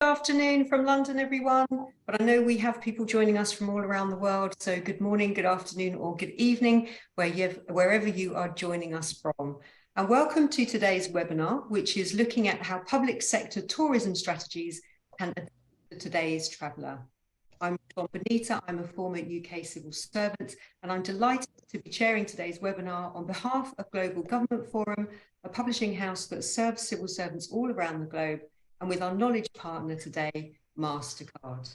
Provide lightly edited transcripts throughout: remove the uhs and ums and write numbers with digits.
afternoon from London, everyone. But I know we have people joining us from all around the world. So good morning, good afternoon, or good evening, wherever you are joining us from. And welcome to today's webinar, which is looking at how public sector tourism strategies can adapt to today's traveller. I'm John Benita, I'm a former UK civil servant, and I'm delighted to be chairing today's webinar on behalf of Global Government Forum, a publishing house that serves civil servants all around the globe, and with our knowledge partner today, MasterCard.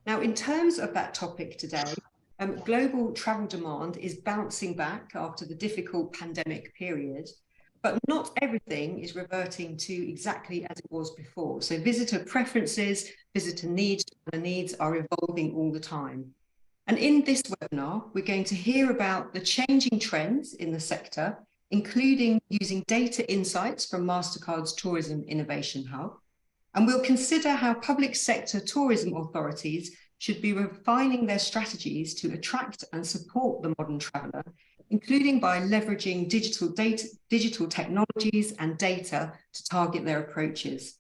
Now, in terms of that topic today, global travel demand is bouncing back after the difficult pandemic period, but not everything is reverting to exactly as it was before. So visitor preferences, visitor needs are evolving all the time. And in this webinar, we're going to hear about the changing trends in the sector, including using data insights from MasterCard's Tourism Innovation Hub. And we'll consider how public sector tourism authorities should be refining their strategies to attract and support the modern traveller, including by leveraging digital technologies and data to target their approaches.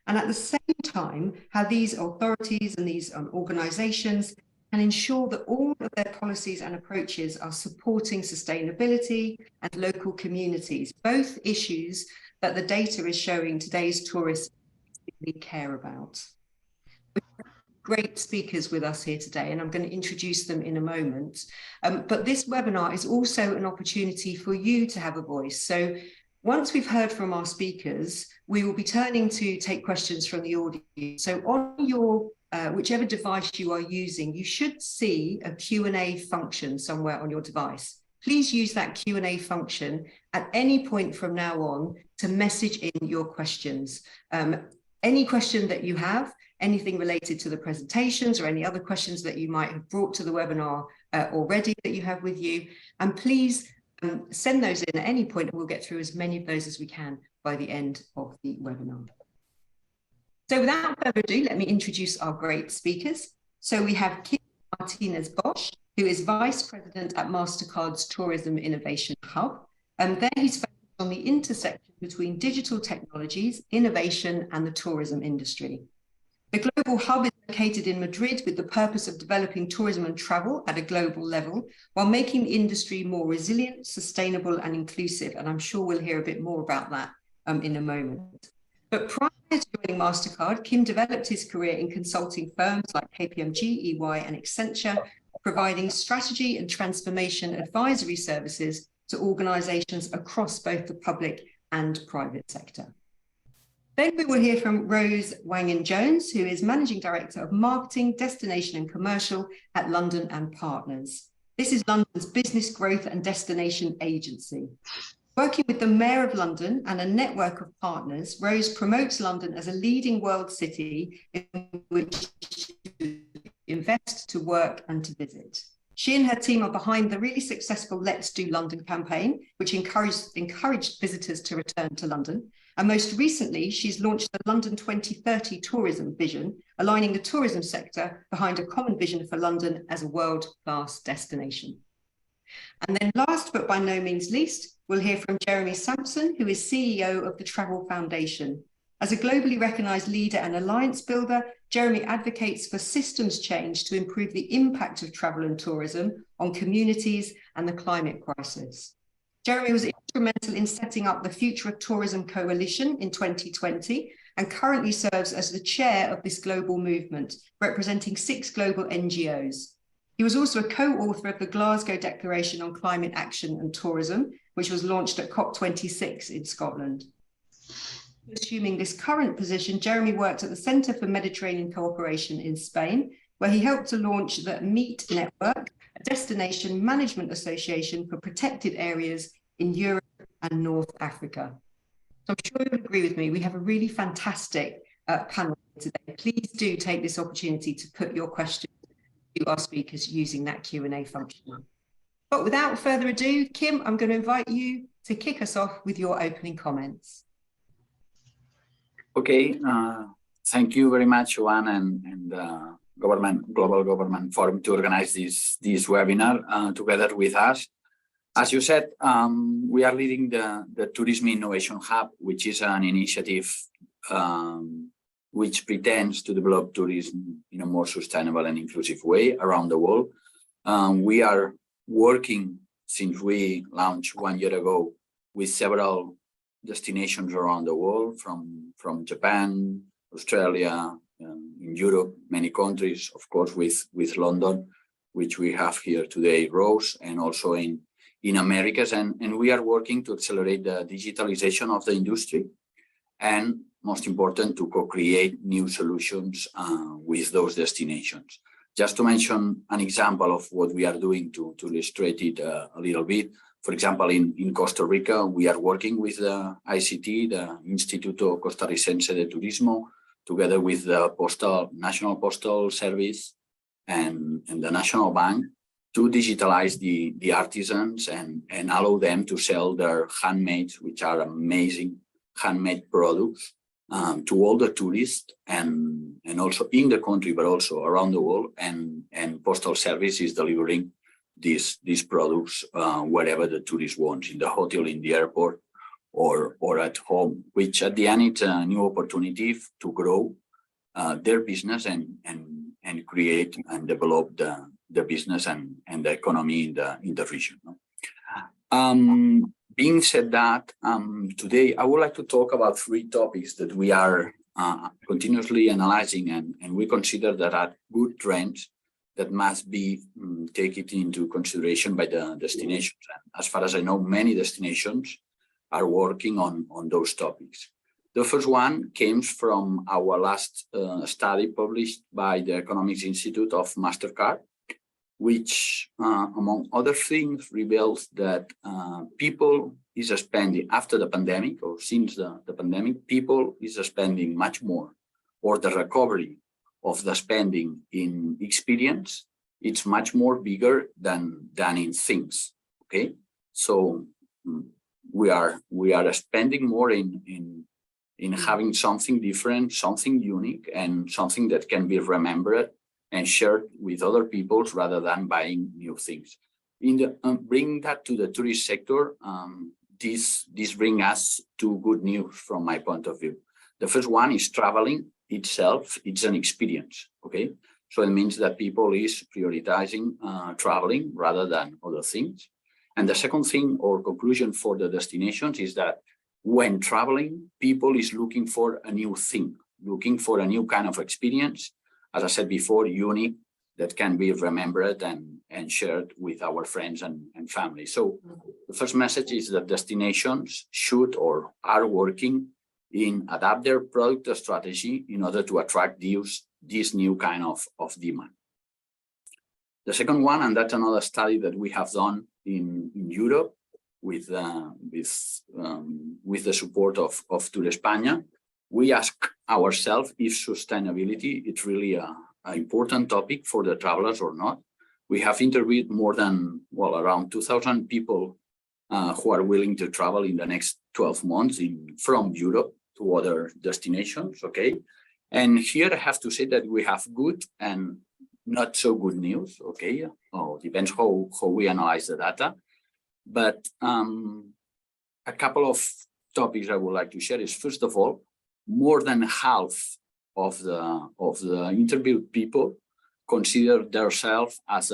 And at the same time, how these authorities and these organisations can ensure that all of their policies and approaches are supporting sustainability and local communities, both issues that the data is showing today's tourists really care about. Great speakers with us here today, and I'm going to introduce them in a moment. But this webinar is also an opportunity for you to have a voice. So once we've heard from our speakers, we will be turning to take questions from the audience. So on your whichever device you are using, you should see a Q&A function somewhere on your device. Please use that Q&A function at any point from now on to message in your questions. Any question that you have, anything related to the presentations or any other questions that you might have brought to the webinar already that you have with you. And please send those in at any point, and we'll get through as many of those as we can by the end of the webinar. So without further ado, let me introduce our great speakers. So we have Kim Martinez-Bosch, who is Vice President at MasterCard's Tourism Innovation Hub. And there he's focused on the intersection between digital technologies, innovation, and the tourism industry. The Global Hub is located in Madrid with the purpose of developing tourism and travel at a global level, while making the industry more resilient, sustainable, and inclusive. And I'm sure we'll hear a bit more about that in a moment. But prior to joining MasterCard, Kim developed his career in consulting firms like KPMG, EY, and Accenture, providing strategy and transformation advisory services to organizations across both the public and private sector. Then we will hear from Rose Wangen-Jones, who is Managing Director of Marketing, Destination and Commercial at London and Partners. This is London's business growth and destination agency. Working with the Mayor of London and a network of partners, Rose promotes London as a leading world city in which to invest, to work, and to visit. She and her team are behind the really successful Let's Do London campaign, which encouraged visitors to return to London. And most recently, she's launched the London 2030 tourism vision, aligning the tourism sector behind a common vision for London as a world-class destination. And then last, but by no means least, we'll hear from Jeremy Sampson, who is CEO of the Travel Foundation. As a globally recognized leader and alliance builder, Jeremy advocates for systems change to improve the impact of travel and tourism on communities and the climate crisis. Jeremy was instrumental in setting up the Future of Tourism Coalition in 2020 and currently serves as the chair of this global movement, representing 6 global NGOs. He was also a co-author of the Glasgow Declaration on Climate Action and Tourism, which was launched at COP26 in Scotland. Assuming this current position, Jeremy worked at the Centre for Mediterranean Cooperation in Spain, where he helped to launch the MEET Network, a destination management association for protected areas in Europe and North Africa. So I'm sure you'll agree with me, we have a really fantastic panel today. Please do take this opportunity to put your questions to our speakers using that Q&A function. But without further ado, Kim, I'm going to invite you to kick us off with your opening comments. Okay, thank you very much, Joanne and Global Government Forum to organize this webinar together with us. As you said, we are leading the Tourism Innovation Hub, which is an initiative which pretends to develop tourism in a more sustainable and inclusive way around the world. We are working since we launched 1 year ago with several destinations around the world, from Japan, Australia, in Europe, many countries, of course, with London, which we have here today, Rose, and also in Americas. And we are working to accelerate the digitalization of the industry, and most important, to co-create new solutions with those destinations. Just to mention an example of what we are doing to illustrate it a little bit. For example, in Costa Rica, we are working with the ICT, the Instituto Costarricense de Turismo, together with the National Postal Service and the National Bank, to digitalize the artisans and allow them to sell their handmaids, which are amazing handmade products, to all the tourists and also in the country, but also around the world. And Postal Service is delivering these products wherever the tourist wants, in the hotel, in the airport, or at home, which at the end it's a new opportunity to grow their business and create and develop the business and the economy in the region. Being said that, today I would like to talk about 3 topics that we are continuously analyzing, and we consider that are good trends that must be taken into consideration by the destinations. As far as I know, many destinations are working on those topics. The first one came from our last study published by the Economics Institute of MasterCard, which, among other things, reveals that people is spending, after the pandemic, or since the pandemic, people is spending much more, or the recovery of the spending in experience, it's much more bigger than in things. Okay, so we are spending more in having something different, something unique, and something that can be remembered and shared with other people rather than buying new things. Bringing that to the tourist sector, this brings us to good news from my point of view. The first one is traveling itself. It's an experience, okay? So it means that people is prioritizing traveling rather than other things. And the second thing or conclusion for the destinations is that when traveling, people is looking for a new thing, looking for a new kind of experience, as I said before, unique, that can be remembered and shared with our friends and family. So the first message is that destinations should or are working in adapt their product strategy in order to attract this new kind of demand. The second one, and that's another study that we have done in Europe with the support of Tour España, we ask ourselves if sustainability is really an important topic for the travelers or not. We have interviewed more than, around 2,000 people who are willing to travel in the next 12 months from Europe to other destinations, okay? And here I have to say that we have good and not so good news, okay? Depends how we analyze the data. But a couple of topics I would like to share is, first of all, more than half of the interviewed people consider themselves as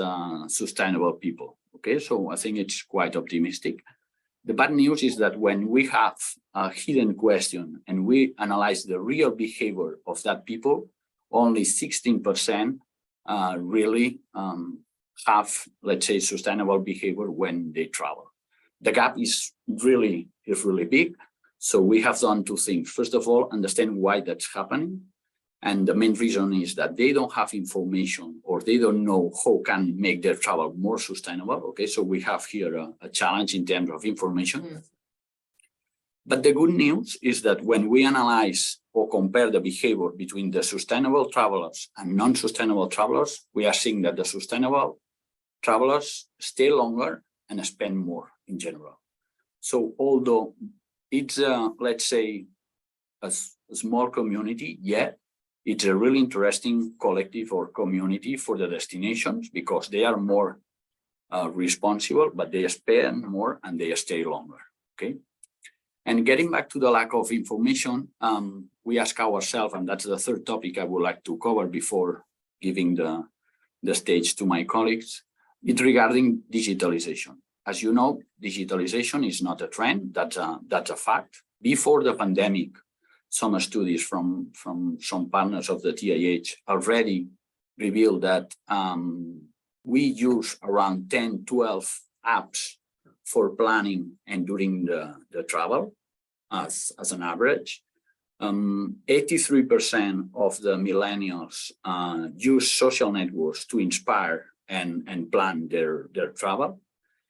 sustainable people. Okay, so I think it's quite optimistic. The bad news is that when we have a hidden question and we analyze the real behavior of that people, only 16% really have, let's say, sustainable behavior when they travel. The gap is really big. So we have done 2 things. First of all, understand why that's happening. And the main reason is that they don't have information, or they don't know how can make their travel more sustainable. Okay, so we have here a challenge in terms of information. But the good news is that when we analyze or compare the behavior between the sustainable travelers and non-sustainable travelers, we are seeing that the sustainable travelers stay longer and spend more in general. So although it's, let's say, a small community, yet it's a really interesting collective or community for the destinations, because they are more responsible, but they spend more and they stay longer, okay? And getting back to the lack of information, we ask ourselves, and that's the third topic I would like to cover before giving the stage to my colleagues, it's regarding digitalization. As you know, digitalization is not a trend, that's a fact. Before the pandemic, some studies from some partners of the TIH already revealed that we use around 10, 12 apps for planning and during the travel as an average. 83% of the millennials use social networks to inspire and plan their travel.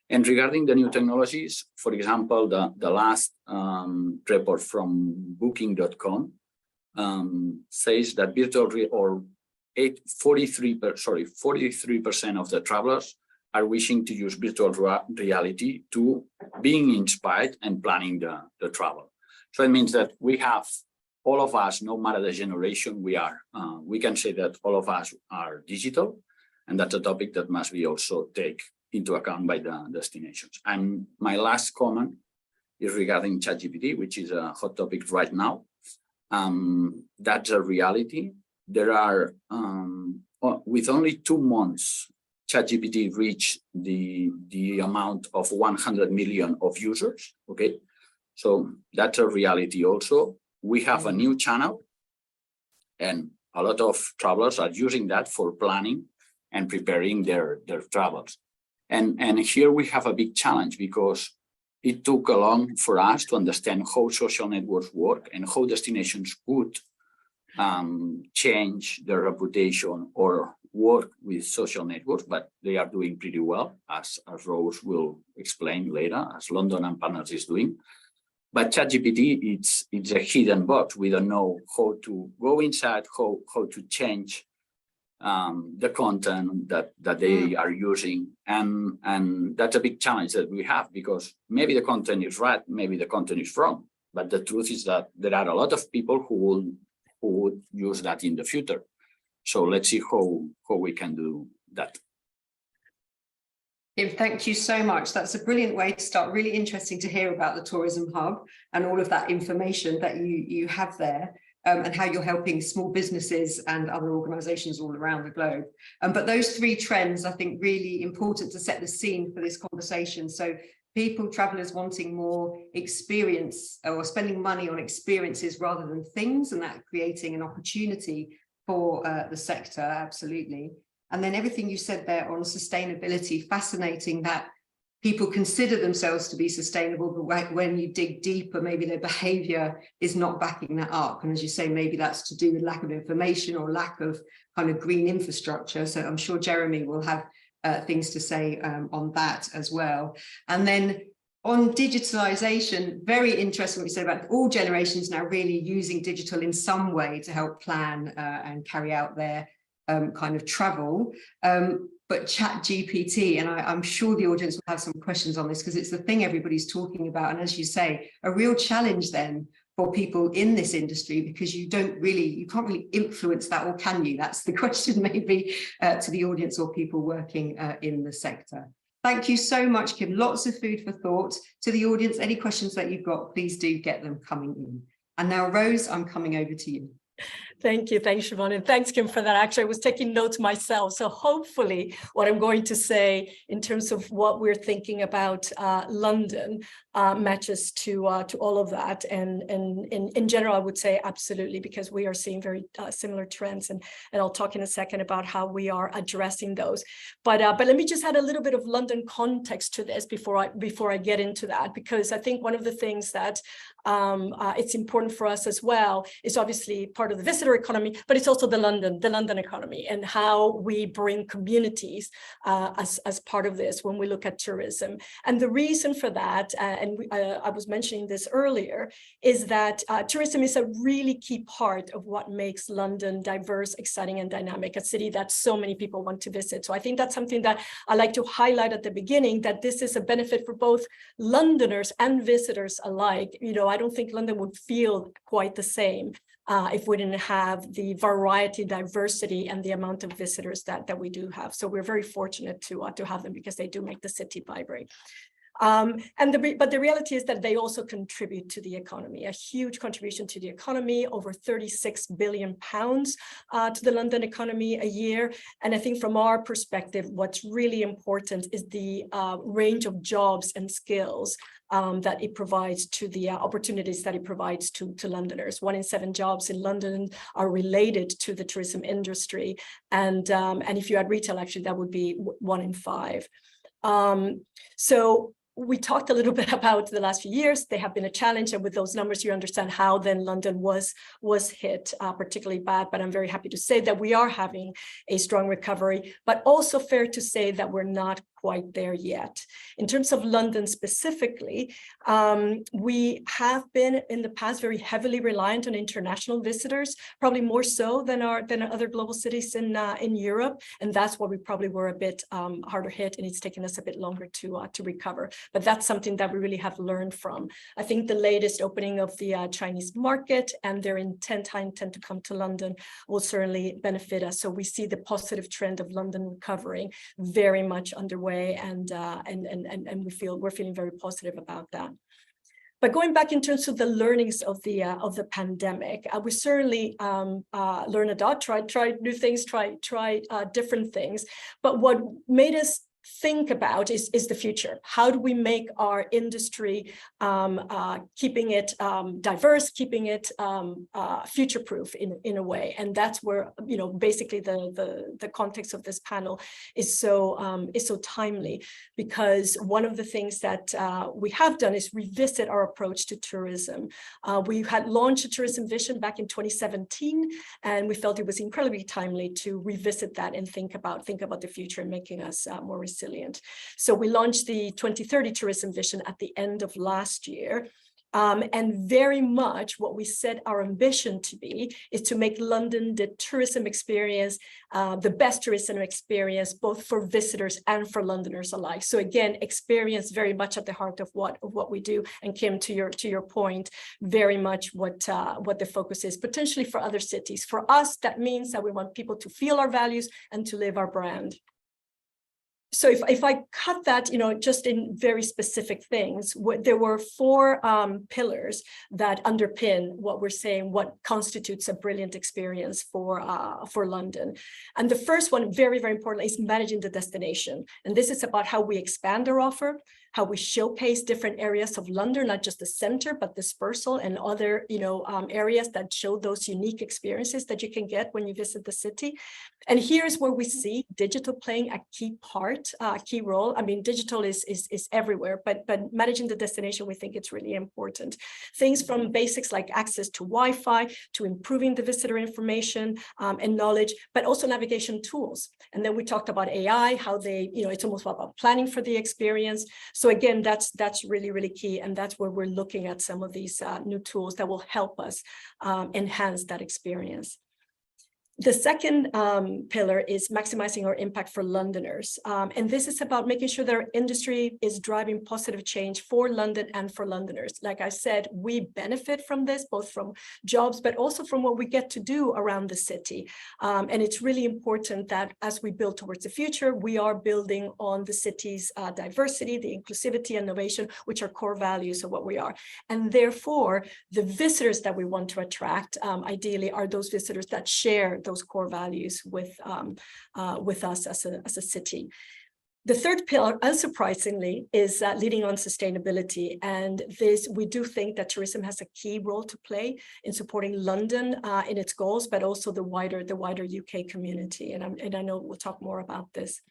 And regarding the new technologies, for example, the last report from booking.com says that 43% of the travelers are wishing to use virtual reality to being inspired and planning the travel. So it means that we have all of us, no matter the generation we are, we can say that all of us are digital, and that's a topic that must be also taken into account by the destinations. And my last comment is regarding ChatGPT, which is a hot topic right now. That's a reality. There are, with only 2 months, ChatGPT reached the amount of 100 million of users, okay? So that's a reality also. We have a new channel, and a lot of travelers are using that for planning and preparing their travels. And here we have a big challenge because it took a long for us to understand how social networks work and how destinations could change their reputation or work with social networks, but they are doing pretty well, as Rose will explain later, as London and Partners is doing. But ChatGPT, it's a hidden box. We don't know how to go inside, how to change the content that they are using. And that's a big challenge that we have, because maybe the content is right, maybe the content is wrong. But the truth is that there are a lot of people who would use that in the future. So let's see how we can do that. Thank you so much. That's a brilliant way to start. Really interesting to hear about the tourism hub and all of that information that you have there, and how you're helping small businesses and other organizations all around the globe. But those 3 trends, I think, really important to set the scene for this conversation. So people, travelers wanting more experience or spending money on experiences rather than things, and that creating an opportunity for the sector, absolutely. And then everything you said there on sustainability, fascinating that people consider themselves to be sustainable, but when you dig deeper, maybe their behavior is not backing that up. And as you say, maybe that's to do with lack of information or lack of kind of green infrastructure. So I'm sure Jeremy will have things to say on that as well. And then on digitalization, very interesting what you said about all generations now really using digital in some way to help plan and carry out their kind of travel. But ChatGPT, and I'm sure the audience will have some questions on this because it's the thing everybody's talking about. And as you say, a real challenge then for people in this industry, because you can't really influence that, or can you? That's the question maybe to the audience or people working in the sector. Thank you so much, Kim. Lots of food for thought. To the audience, any questions that you've got, please do get them coming in. And now, Rose, I'm coming over to you. Thank you. Thanks, Siobhan. And thanks, Kim, for that. Actually, I was taking notes myself. So hopefully what I'm going to say in terms of what we're thinking about London matches to all of that. And in general, I would say absolutely, because we are seeing very similar trends. And I'll talk in a second about how we are addressing those. But let me just add a little bit of London context to this before I get into that, because I think one of the things that it's important for us as well is obviously part of the visitor economy, but it's also the London economy, and how we bring communities as part of this when we look at tourism. And the reason for that, I was mentioning this earlier, is that tourism is a really key part of what makes London diverse, exciting, and dynamic, a city that so many people want to visit. So I think that's something that I like to highlight at the beginning, that this is a benefit for both Londoners and visitors alike. You know, I don't think London would feel quite the same if we didn't have the variety, diversity, and the amount of visitors that we do have. So we're very fortunate to have them, because they do make the city vibrate. But the reality is that they also contribute to the economy, a huge contribution to the economy, over 36 billion pounds to the London economy a year. And I think from our perspective, what's really important is the range of jobs and skills that it provides, to the opportunities that it provides to Londoners. 1 in 7 jobs in London are related to the tourism industry. And if you add retail, actually, that would be 1 in 5. So we talked a little bit about the last few years. They have been a challenge, and with those numbers, you understand how then London was hit particularly bad. But I'm very happy to say that we are having a strong recovery, but also fair to say that we're not quite there yet. In terms of London specifically, we have been in the past very heavily reliant on international visitors, probably more so than other global cities in Europe, and that's why we probably were a bit harder hit, and it's taken us a bit longer to recover. But that's something that we really have learned from. I think the latest opening of the Chinese market and their high intent to come to London will certainly benefit us. So we see the positive trend of London recovering very much underway. And we're feeling very positive about that. But going back in terms of the learnings of the pandemic, we certainly learned a lot, tried new things, tried different things. But what made us think about is the future. How do we make our industry, keeping it diverse, keeping it future-proof in a way? And that's where, you know, basically the context of this panel is so timely, because one of the things that we have done is revisit our approach to tourism. We had launched a tourism vision back in 2017, and we felt it was incredibly timely to revisit that and think about the future and making us more resilient. So we launched the 2030 tourism vision at the end of last year. And very much what we set our ambition to be is to make London the tourism experience, the best tourism experience, both for visitors and for Londoners alike. So again, experience very much at the heart of what we do. And Kim, to your point, very much what the focus is potentially for other cities. For us, that means that we want people to feel our values and to live our brand. So if I cut that, you know, just in very specific things, there were 4 pillars that underpin what we're saying, what constitutes a brilliant experience for London. And the first one, very, very important, is managing the destination. And this is about how we expand our offer, how we showcase different areas of London, not just the center, but dispersal and other, you know, areas that show those unique experiences that you can get when you visit the city. And here's where we see digital playing a key part, key role. I mean, digital is everywhere, but managing the destination, we think it's really important. Things from basics like access to Wi-Fi, to improving the visitor information and knowledge, but also navigation tools. And then we talked about AI, how they, you know, it's almost about planning for the experience. So again, that's really, really key. And that's where we're looking at some of these new tools that will help us enhance that experience. The second pillar is maximizing our impact for Londoners. And this is about making sure that our industry is driving positive change for London and for Londoners. Like I said, we benefit from this, both from jobs, but also from what we get to do around the city. And it's really important that as we build towards the future, we are building on the city's diversity, the inclusivity, innovation, which are core values of what we are. And therefore, the visitors that we want to attract, ideally, are those visitors that share those core values with us as a city. The third pillar, unsurprisingly, is leading on sustainability. And this, we do think that tourism has a key role to play in supporting London in its goals, but also the wider UK community. And I know we'll talk more about this.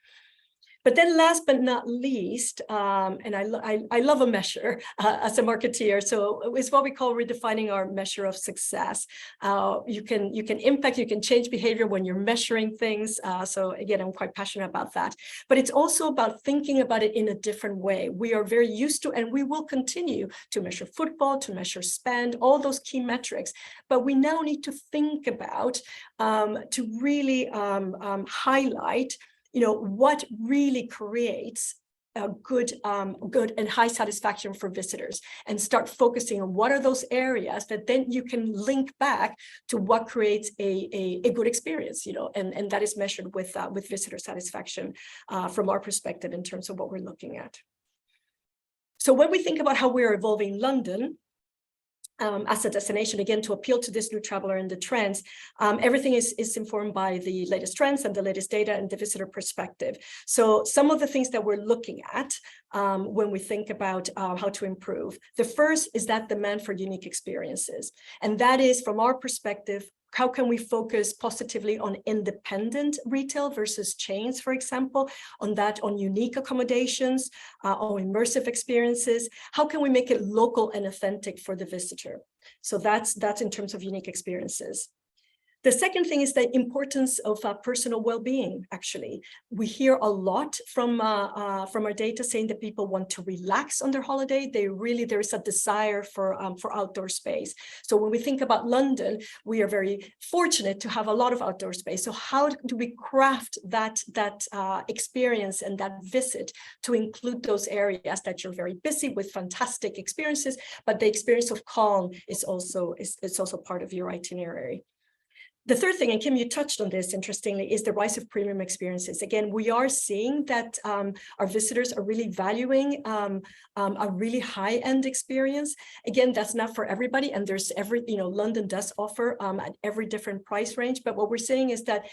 But then last but not least, and I love a measure as a marketeer, so it's what we call redefining our measure of success. You can impact, you can change behavior when you're measuring things. So again, I'm quite passionate about that. But it's also about thinking about it in a different way. We are very used to, and we will continue to measure footfall, to measure spend, all those key metrics. But we now need to think about to really highlight, you know, what really creates a good and high satisfaction for visitors, and start focusing on what are those areas that then you can link back to what creates a good experience, you know, and that is measured with visitor satisfaction from our perspective in terms of what we're looking at. So when we think about how we're evolving London, as a destination, again, to appeal to this new traveler and the trends, everything is informed by the latest trends and the latest data and the visitor perspective. So some of the things that we're looking at when we think about how to improve. The first is that demand for unique experiences. And that is, from our perspective, how can we focus positively on independent retail versus chains, for example, on unique accommodations, on immersive experiences? How can we make it local and authentic for the visitor? So that's in terms of unique experiences. The second thing is the importance of personal well-being. Actually, we hear a lot from our data saying that people want to relax on their holiday. There is a desire for outdoor space. So when we think about London, we are very fortunate to have a lot of outdoor space. So how do we craft that experience and that visit to include those areas that you're very busy with fantastic experiences, but the experience of calm is also part of your itinerary. The third thing, and Kim, you touched on this, interestingly, is the rise of premium experiences. Again, we are seeing that our visitors are really valuing a really high-end experience. Again, that's not for everybody, and there's London does offer at every different price range. But what we're saying is that,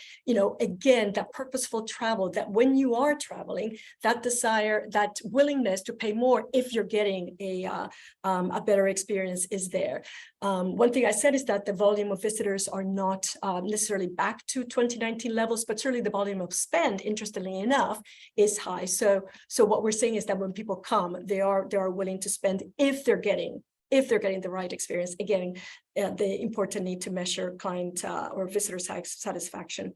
again, that purposeful travel, that when you are traveling, that desire, that willingness to pay more if you're getting a better experience is there. One thing I said is that the volume of visitors are not necessarily back to 2019 levels, but certainly the volume of spend, interestingly enough, is high. So what we're saying is that when people come, they are willing to spend if they're getting the right experience. Again, the important need to measure client or visitor satisfaction.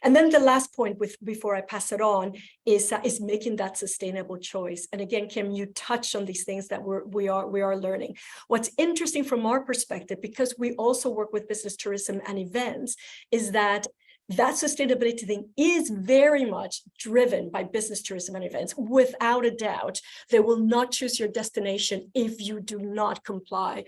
And then the last point before I pass it on is making that sustainable choice. And again, Kim, you touched on these things that we are learning. What's interesting from our perspective, because we also work with business tourism and events, is that sustainability thing is very much driven by business tourism and events. Without a doubt, they will not choose your destination if you do not comply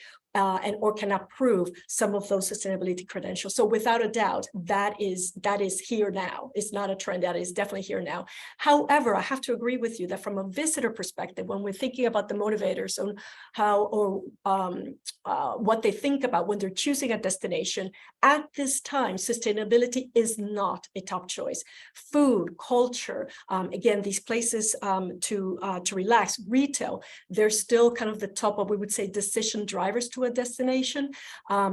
or cannot prove some of those sustainability credentials. So without a doubt, that is here now. It's not a trend, that is definitely here now. However, I have to agree with you that from a visitor perspective, when we're thinking about the motivators on how or what they think about when they're choosing a destination, at this time, sustainability is not a top choice. Food, culture, again, these places to relax, retail, they're still kind of the top of, we would say, decision drivers to a destination.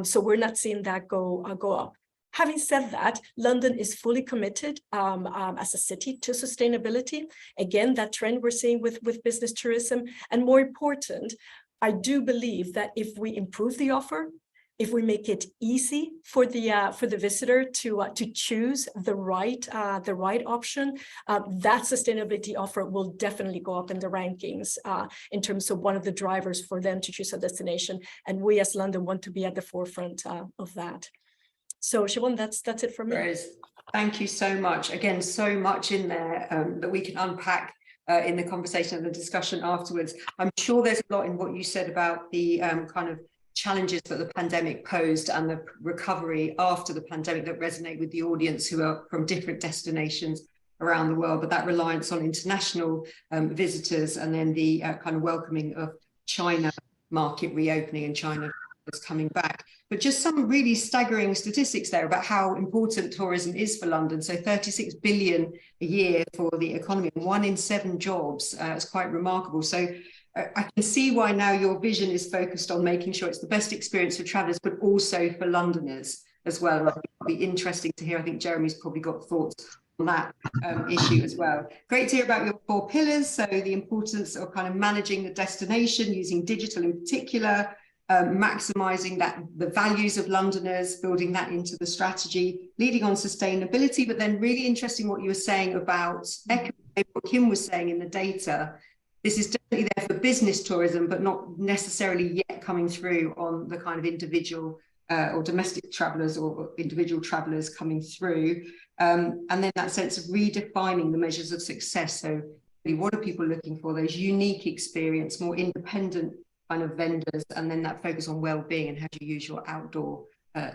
So we're not seeing that go up. Having said that, London is fully committed as a city to sustainability. Again, that trend we're seeing with business tourism. And more important, I do believe that if we improve the offer, if we make it easy for the visitor to choose the right option, that sustainability offer will definitely go up in the rankings in terms of one of the drivers for them to choose a destination. And we as London want to be at the forefront of that. So Siobhan, that's it for me. Rose, thank you so much. Again, so much in there that we can unpack in the conversation and the discussion afterwards. I'm sure there's a lot in what you said about the kind of challenges that the pandemic posed and the recovery after the pandemic that resonate with the audience who are from different destinations around the world, but that reliance on international visitors, and then the kind of welcoming of China market reopening and China is coming back. But just some really staggering statistics there about how important tourism is for London. So 36 billion a year for the economy, 1 in 7 jobs. It's quite remarkable. So I can see why now your vision is focused on making sure it's the best experience for travellers, but also for Londoners as well. And I think it'll be interesting to hear. I think Jeremy's probably got thoughts on that issue as well. Great to hear about your 4 pillars. So the importance of kind of managing the destination, using digital in particular, maximising the values of Londoners, building that into the strategy, leading on sustainability, but then really interesting what you were saying about what Kim was saying in the data. This is definitely there for business tourism, but not necessarily yet coming through on the kind of individual or domestic travellers or individual travellers coming through. And then that sense of redefining the measures of success. So really, what are people looking for? Those unique experience, more independent kind of vendors, and then that focus on well-being and how do you use your outdoor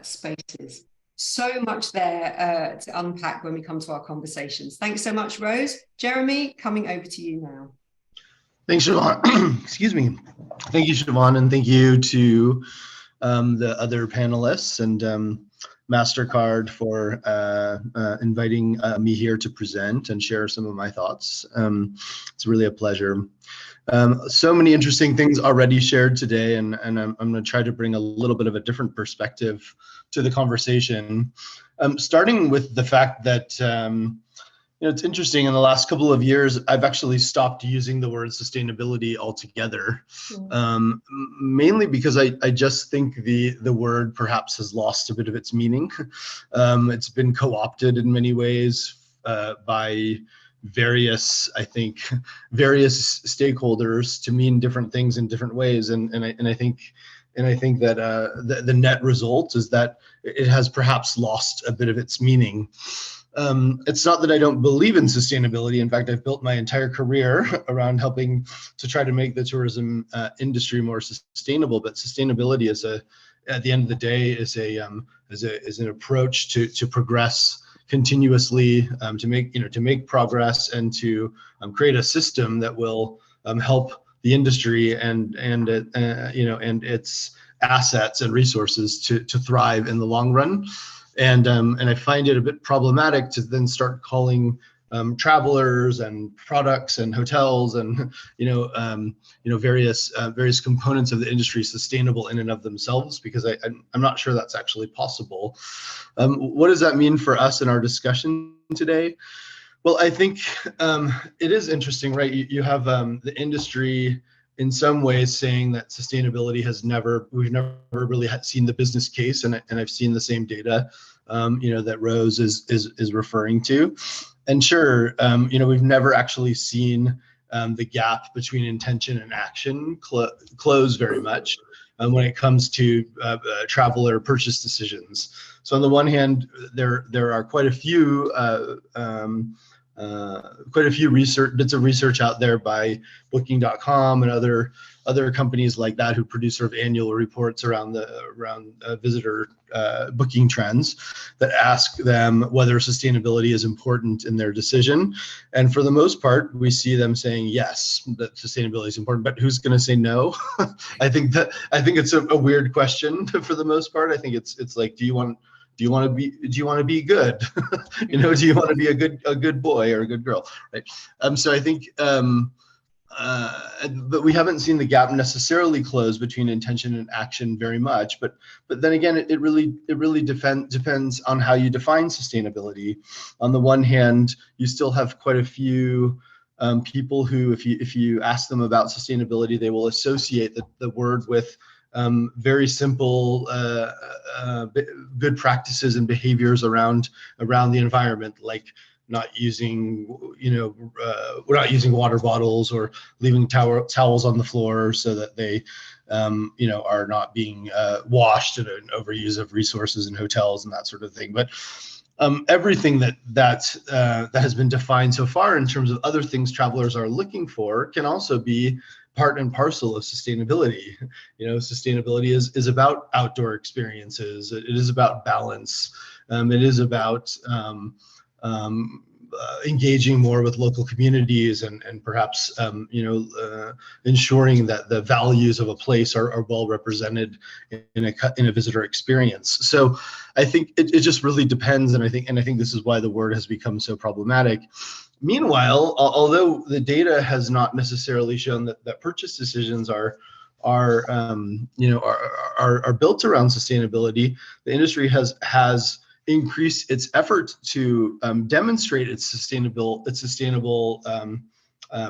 spaces. So much there to unpack when we come to our conversations. Thanks so much, Rose. Jeremy, coming over to you now. Thanks, Siobhan. Excuse me. Thank you, Siobhan, and thank you to the other panelists and MasterCard for inviting me here to present and share some of my thoughts. It's really a pleasure. So many interesting things already shared today, and I'm going to try to bring a little bit of a different perspective to the conversation. Starting with the fact that it's interesting, in the last couple of years, I've actually stopped using the word sustainability altogether, mainly because I just think the word perhaps has lost a bit of its meaning. It's been co-opted in many ways by various stakeholders to mean different things in different ways, and I think that the net result is that it has perhaps lost a bit of its meaning. It's not that I don't believe in sustainability. In fact, I've built my entire career around helping to try to make the tourism industry more sustainable. But sustainability at the end of the day, is an approach to progress continuously, to make progress and to create a system that will help the industry and its assets and resources to thrive in the long run. And I find it a bit problematic to then start calling travelers and products and hotels and various components of the industry sustainable in and of themselves, because I'm not sure that's actually possible. What does that mean for us in our discussion today? Well, I think it is interesting, right? You have the industry in some ways saying that sustainability we've never really seen the business case, and I've seen the same data, that Rose is referring to, and sure, we've never actually seen the gap between intention and action close very much when it comes to traveler purchase decisions. So on the one hand, there are quite a few bits of research out there by Booking.com and other companies like that who produce sort of annual reports around visitor booking trends that ask them whether sustainability is important in their decision. And for the most part, we see them saying yes, that sustainability is important. But who's going to say no? I think it's a weird question for the most part. I think it's like, do you want to be good? Do you want to be a good boy or a good girl, right? So I think, but we haven't seen the gap necessarily close between intention and action very much. But then again, it really depends on how you define sustainability. On the one hand, you still have quite a few people who, if you ask them about sustainability, they will associate the word with very simple good practices and behaviors around the environment, like not using we're not using water bottles or leaving towels on the floor so that they are not being washed, and an overuse of resources in hotels and that sort of thing. But everything that has been defined so far in terms of other things travelers are looking for can also be part and parcel of sustainability. Sustainability is about outdoor experiences. It is about balance. It is about engaging more with local communities and perhaps ensuring that the values of a place are well represented in a visitor experience. So I think it just really depends, and I think this is why the word has become so problematic. Meanwhile, although the data has not necessarily shown that purchase decisions are built around sustainability, the industry has increased its effort to demonstrate its sustainable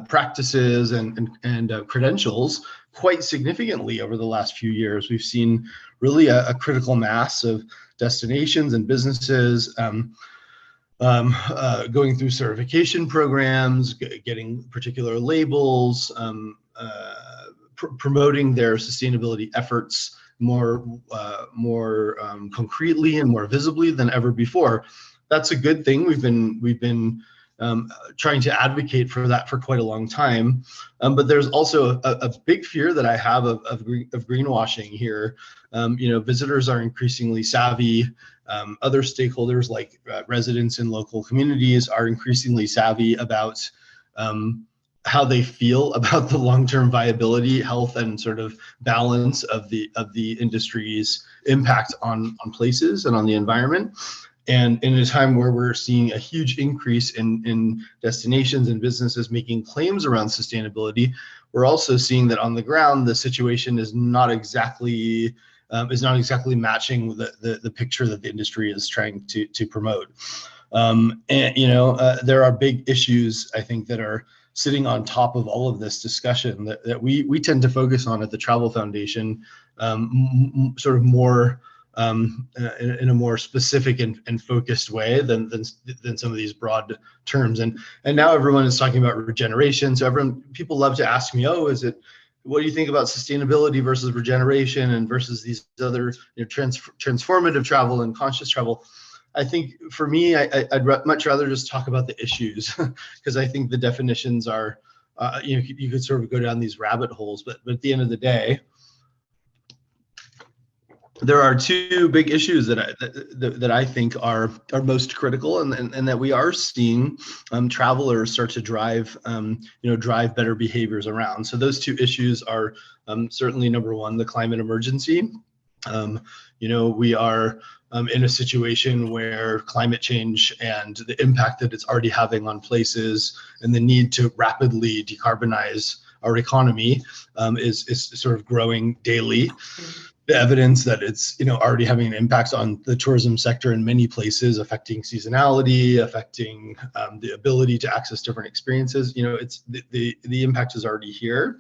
practices and credentials quite significantly over the last few years. We've seen really a critical mass of destinations and businesses going through certification programs, getting particular labels, promoting their sustainability efforts more concretely and more visibly than ever before. That's a good thing. We've been trying to advocate for that for quite a long time, but there's also a big fear that I have of greenwashing here. Visitors are increasingly savvy. Other stakeholders like residents in local communities are increasingly savvy about how they feel about the long-term viability, health, and sort of balance of the industry's impact on places and on the environment. And in a time where we're seeing a huge increase in destinations and businesses making claims around sustainability, we're also seeing that on the ground the situation is not exactly matching the picture that the industry is trying to promote. And there are big issues, I think, that are sitting on top of all of this discussion that we tend to focus on at the Travel Foundation, sort of more in a more specific and focused way than some of these broad terms. And now everyone is talking about regeneration. So people love to ask me, oh, what do you think about sustainability versus regeneration and versus these other transformative travel and conscious travel? I think for me, I'd much rather just talk about the issues because I think the definitions are, you could sort of go down these rabbit holes, but at the end of the day, there are two big issues that I think are most critical, and that we are seeing travelers start to drive better behaviors around. So those two issues are certainly number one, the climate emergency. We are in a situation where climate change and the impact that it's already having on places and the need to rapidly decarbonize our economy is sort of growing daily. The evidence that it's already having an impact on the tourism sector in many places, affecting seasonality, affecting the ability to access different experiences. It's the impact is already here.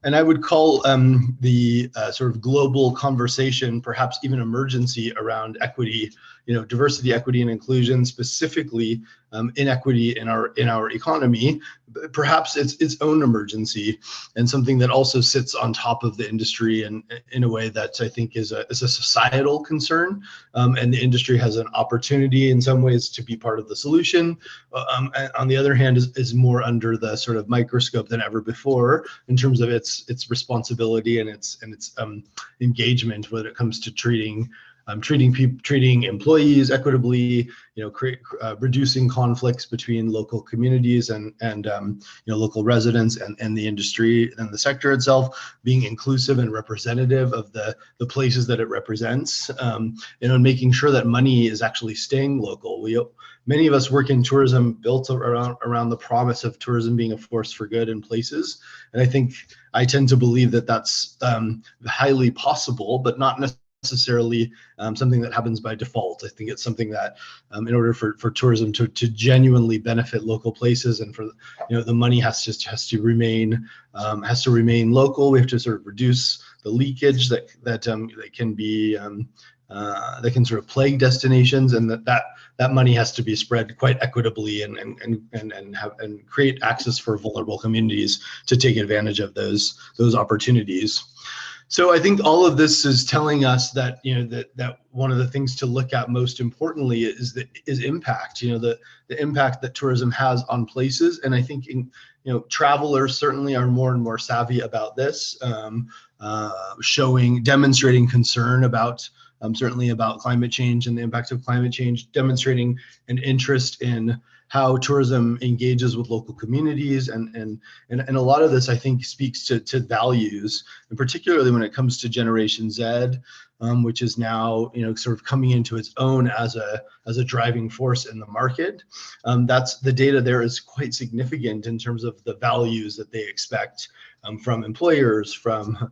And I would call the sort of global conversation, perhaps even emergency, around equity, diversity, equity, and inclusion, specifically inequity in our economy. Perhaps it's its own emergency, and something that also sits on top of the industry, and in a way that I think is a societal concern. And the industry has an opportunity in some ways to be part of the solution. And on the other hand, is more under the sort of microscope than ever before in terms of its responsibility and its engagement when it comes to treating employees equitably, reducing conflicts between local communities and local residents and the industry and the sector itself, being inclusive and representative of the places that it represents, and making sure that money is actually staying local. Many of us work in tourism built around the promise of tourism being a force for good in places, and I tend to believe that that's highly possible, but not necessarily something that happens by default. I think it's something that in order for tourism to genuinely benefit local places, and for the money has to remain local. We have to sort of reduce the leakage that can be that can sort of plague destinations, and that money has to be spread quite equitably and create access for vulnerable communities to take advantage of those opportunities. So I think all of this is telling us that that one of the things to look at most importantly is impact. The impact that tourism has on places, and I think travelers certainly are more and more savvy about this, demonstrating concern about certainly about climate change and the impact of climate change, demonstrating an interest in how tourism engages with local communities, and a lot of this I think speaks to values, and particularly when it comes to Generation Z, which is now sort of coming into its own as a driving force in the market. That's the data there is quite significant in terms of the values that they expect from employers, from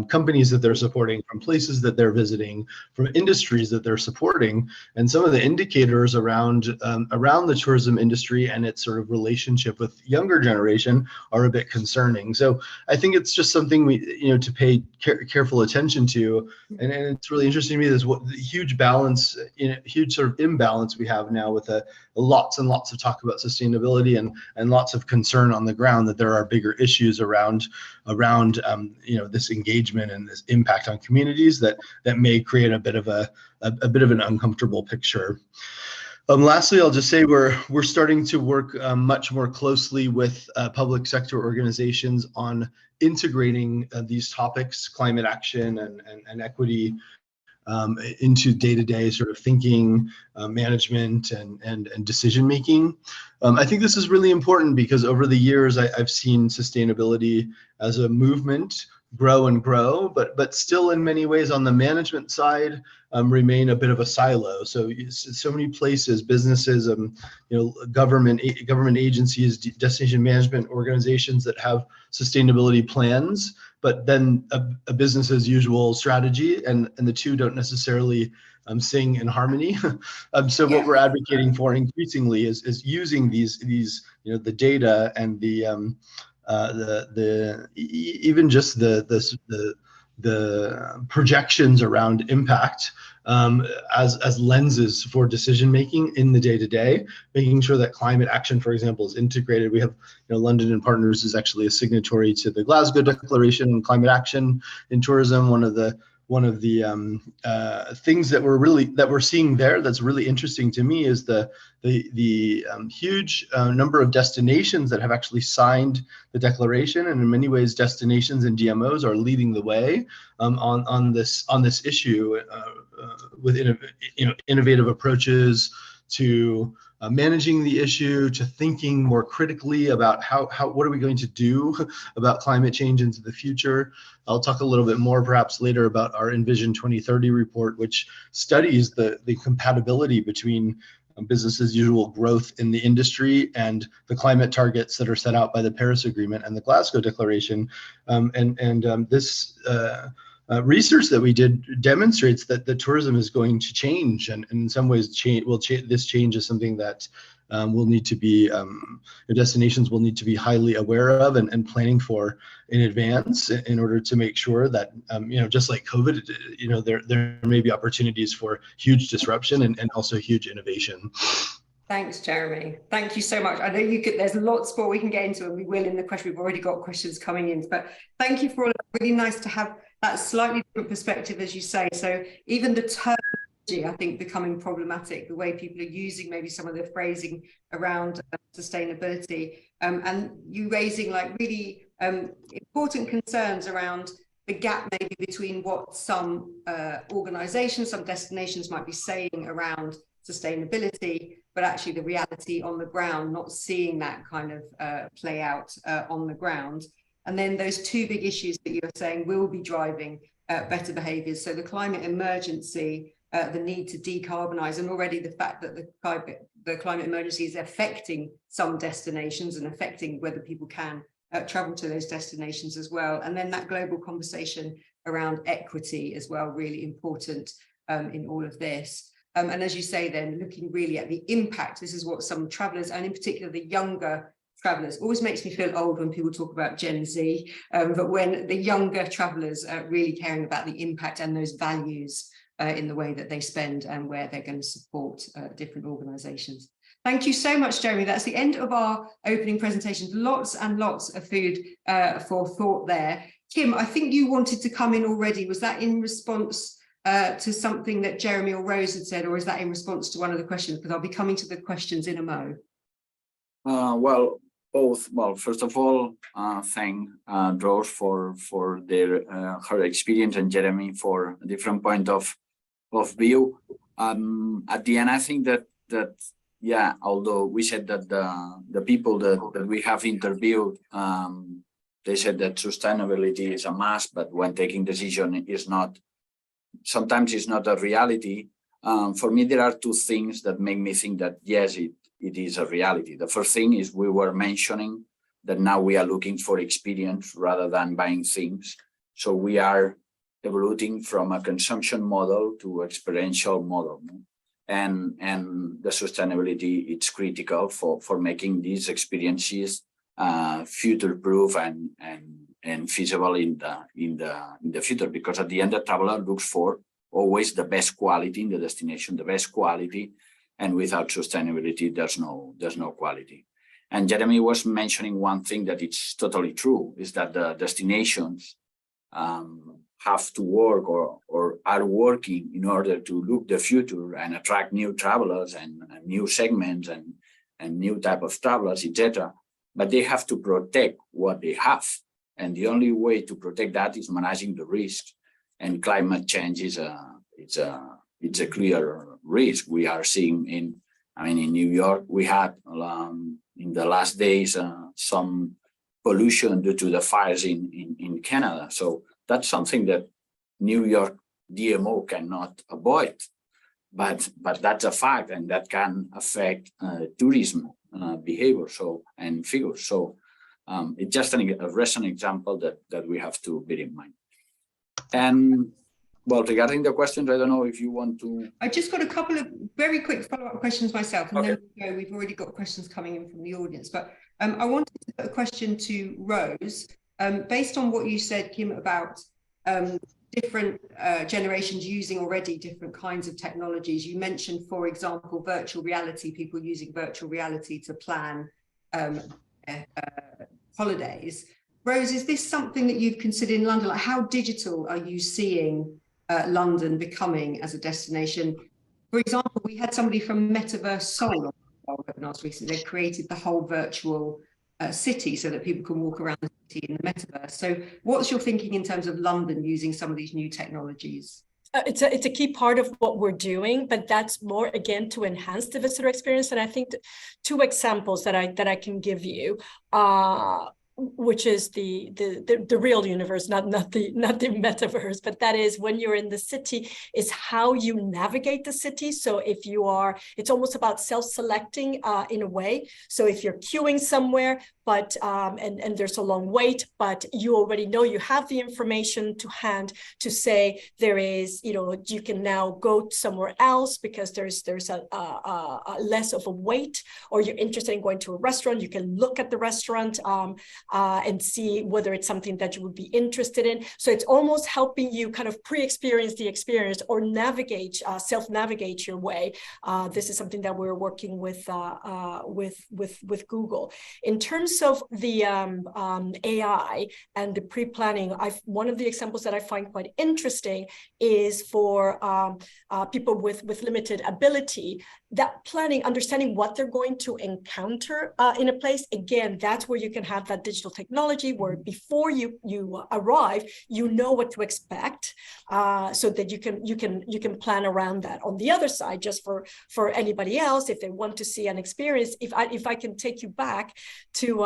companies that they're supporting, from places that they're visiting, from industries that they're supporting. And some of the indicators around the tourism industry and its sort of relationship with younger generation are a bit concerning. So I think it's just something we to pay careful attention to. And it's really interesting to me, this huge balance, huge sort of imbalance we have now with lots and lots of talk about sustainability and lots of concern on the ground that there are bigger issues around this engagement and this impact on communities that may create a bit of an uncomfortable picture. Lastly, I'll just say we're starting to work much more closely with public sector organizations on integrating these topics, climate action and equity, into day-to-day sort of thinking, management, and decision making. I think this is really important because over the years I've seen sustainability as a movement grow and grow, but still in many ways on the management side remain a bit of a silo. So many places, businesses, government agencies, destination management organizations that have sustainability plans, but then a business as usual strategy, and the two don't necessarily sing in harmony. So what we're advocating for increasingly is using these the data and even just the projections around impact as lenses for decision making in the day-to-day, making sure that climate action, for example, is integrated. We have, London and Partners is actually a signatory to the Glasgow Declaration on Climate Action in Tourism. One of the things that we're seeing there that's really interesting to me is the huge number of destinations that have actually signed the declaration, and in many ways destinations and DMOs are leading the way on this issue with innovative approaches to managing the issue, to thinking more critically about what are we going to do about climate change into the future. I'll talk a little bit more perhaps later about our Envision 2030 report, which studies the compatibility between business as usual growth in the industry and the climate targets that are set out by the Paris Agreement and the Glasgow Declaration. This research that we did demonstrates that the tourism is going to change, and in some ways this change is something that will need to be destinations will need to be highly aware of and planning for in advance in order to make sure that just like COVID, there may be opportunities for huge disruption and also huge innovation. Thanks, Jeremy. Thank you so much. I know there's lots more we can get into, and we will in the question. We've already got questions coming in, but thank you for all. Really nice to have that slightly different perspective, as you say. So even the terminology, I think, becoming problematic, the way people are using maybe some of the phrasing around sustainability, and you raising like really important concerns around the gap maybe between what some organizations, some destinations might be saying around sustainability, but actually the reality on the ground, not seeing that kind of play out on the ground. And then those two big issues that you were saying will be driving better behaviours. So the climate emergency, the need to decarbonise, and already the fact that the climate emergency is affecting some destinations and affecting whether people can travel to those destinations as well. And then that global conversation around equity as well, really important in all of this. And as you say, then looking really at the impact, this is what some travellers, and in particular the younger travellers, always makes me feel old when people talk about Gen Z, but when the younger travellers are really caring about the impact and those values in the way that they spend and where they're going to support different organisations. Thank you so much, Jeremy. That's the end of our opening presentations. Lots and lots of food for thought there. Kim, I think you wanted to come in already. Was that in response to something that Jeremy or Rose had said, or is that in response to one of the questions? Because I'll be coming to the questions in a mo. Well, both. Well, first of all, thank Rose for her experience, and Jeremy for a different point of view. At the end, I think that yeah, although we said that the people that we have interviewed, they said that sustainability is a must, but when taking decision is not. Sometimes it's not a reality. For me, there are two things that make me think that yes, it is a reality. The first thing is we were mentioning that now we are looking for experience rather than buying things. So we are evolving from a consumption model to experiential model. And the sustainability, it's critical for making these experiences future-proof and feasible in the future, because at the end the traveler looks for always the best quality in the destination, the best quality, and without sustainability there's no quality. And Jeremy was mentioning one thing that it's totally true, is that the destinations have to work or are working in order to look the future and attract new travelers and new segments and new type of travelers, etc. But they have to protect what they have. And the only way to protect that is managing the risk. And climate change is it's a clear risk. We are seeing in New York, we had in the last days some pollution due to the fires in Canada. So that's something that New York DMO cannot avoid, but that's a fact, and that can affect tourism behavior and figures. So it's just a recent example that we have to bear in mind. And well, regarding the questions, I don't know if you want to. I just got a couple of very quick follow-up questions myself, and then we've already got questions coming in from the audience. But I wanted to put a question to Rose, based on what you said, Kim, about different generations using already different kinds of technologies. You mentioned, for example, virtual reality, people using virtual reality to plan holidays. Rose, is this something that you've considered in London? Like, how digital are you seeing London becoming as a destination? For example, we had somebody from Metaverse Seoul on our webinars recently. They created the whole virtual city so that people can walk around the city in the metaverse. So what's your thinking in terms of London using some of these new technologies? It's a key part of what we're doing, but that's more, again, to enhance the visitor experience. And I think two examples that I can give you, which is the real universe, not the metaverse, but that is when you're in the city, is how you navigate the city. So if you are, it's almost about self-selecting in a way. So if you're queuing somewhere, but and there's a long wait, but you already know you have the information to hand to say there is, you can now go somewhere else because there's a less of a wait, or you're interested in going to a restaurant, you can look at the restaurant and see whether it's something that you would be interested in. So it's almost helping you kind of pre-experience the experience or navigate, self-navigate your way. This is something that we're working with Google. In terms of the AI and the pre-planning, one of the examples that I find quite interesting is for people with limited ability, that planning, understanding what they're going to encounter in a place. Again, that's where you can have that digital technology where before you arrive, you know what to expect, so that you can plan around that. On the other side, just for anybody else, if they want to see an experience, if I can take you back to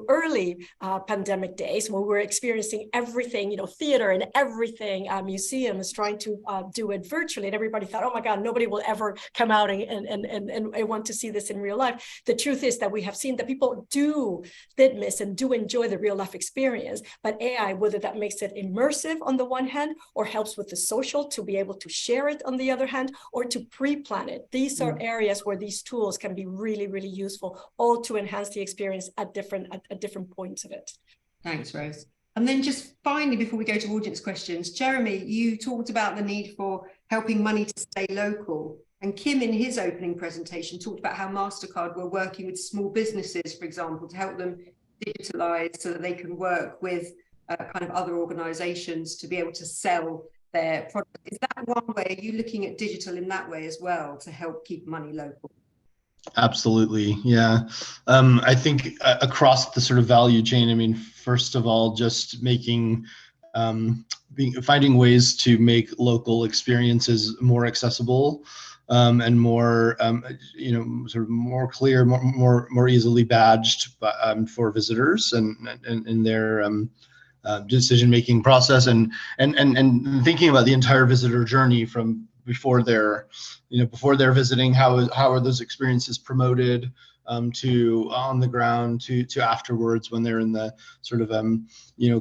early pandemic days when we were experiencing everything, theater and everything, museums trying to do it virtually, and everybody thought, oh my God, nobody will ever come out and want to see this in real life. The truth is that we have seen that people did miss and do enjoy the real life experience, but AI, whether that makes it immersive on the one hand, or helps with the social to be able to share it on the other hand, or to pre-plan it. These are areas where these tools can be really, really useful, all to enhance the experience at different points of it. Thanks, Rose. And then just finally, before we go to audience questions, Jeremy, you talked about the need for helping money to stay local. And Kim, in his opening presentation, talked about how MasterCard were working with small businesses, for example, to help them digitalize so that they can work with kind of other organizations to be able to sell their product. Is that one way? Are you looking at digital in that way as well to help keep money local? Absolutely, yeah. I think across the sort of value chain, first of all, just finding ways to make local experiences more accessible, and more, sort of more clear, more easily badged for visitors and in their decision-making process, and thinking about the entire visitor journey from before they're visiting, how are those experiences promoted, to on the ground, to afterwards when they're in the sort of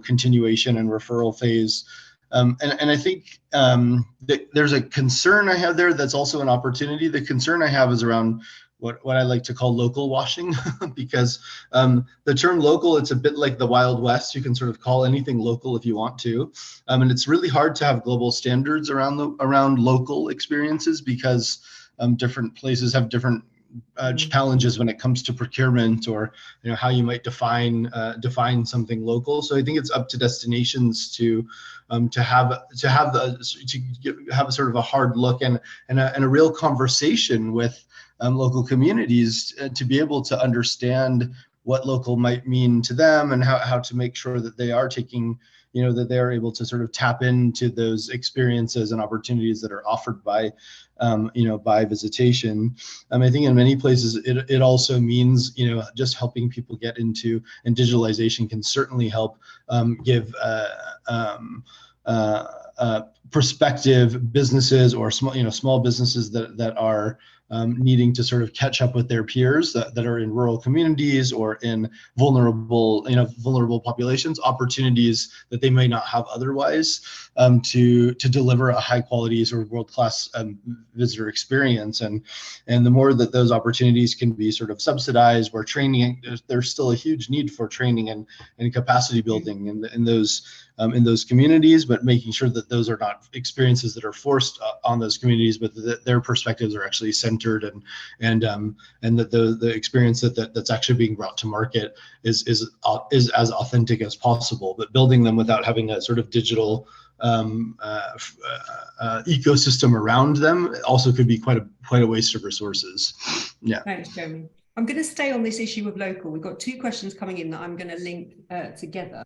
continuation and referral phase. And I think that there's a concern I have there that's also an opportunity. The concern I have is around what I like to call local washing, because the term local, it's a bit like the Wild West. You can sort of call anything local if you want to, and it's really hard to have global standards around local experiences, because different places have different challenges when it comes to procurement, or how you might define something local. So I think it's up to destinations to have a sort of a hard look and a real conversation with local communities to be able to understand what local might mean to them, and how to make sure that they are taking that they're able to sort of tap into those experiences and opportunities that are offered by by visitation. I think in many places it also means just helping people get into, and digitalization can certainly help give prospective businesses or small businesses that are needing to sort of catch up with their peers that are in rural communities or in vulnerable populations, opportunities that they may not have otherwise, to deliver a high quality sort of world-class visitor experience. And the more that those opportunities can be sort of subsidized, where training, there's still a huge need for training and capacity building in those communities, but making sure that those are not experiences that are forced on those communities, but that their perspectives are actually centered, and that the experience that's actually being brought to market is as authentic as possible, but building them without having a sort of digital ecosystem around them also could be quite a waste of resources. Yeah. Thanks, Jeremy. I'm going to stay on this issue of local. We've got two questions coming in that I'm going to link together.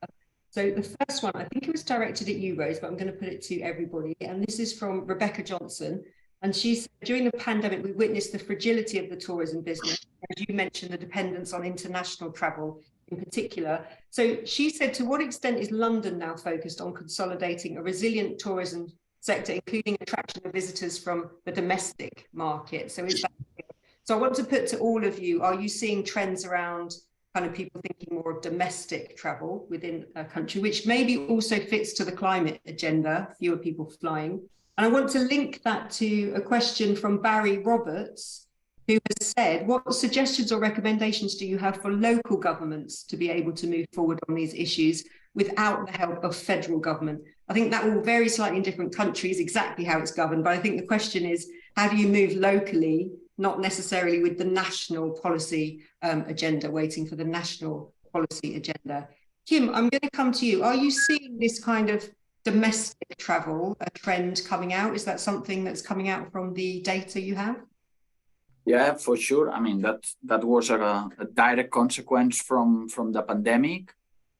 So the first one, I think it was directed at you, Rose, but I'm going to put it to everybody. And this is from Rebecca Johnson. And she said, during the pandemic, we witnessed the fragility of the tourism business. As you mentioned, the dependence on international travel in particular. So she said, to what extent is London now focused on consolidating a resilient tourism sector, including attraction of visitors from the domestic market? So is that, so I want to put to all of you, are you seeing trends around kind of people thinking more of domestic travel within a country, which maybe also fits to the climate agenda, fewer people flying? And I want to link that to a question from Barry Roberts, who has said, what suggestions or recommendations do you have for local governments to be able to move forward on these issues without the help of federal government? I think that will vary slightly in different countries, exactly how it's governed. But I think the question is, how do you move locally, not necessarily with the national policy agenda, waiting for the national policy agenda? Kim, I'm going to come to you. Are you seeing this kind of domestic travel, a trend coming out? Is that something that's coming out from the data you have? Yeah, for sure. I mean, that was a direct consequence from the pandemic.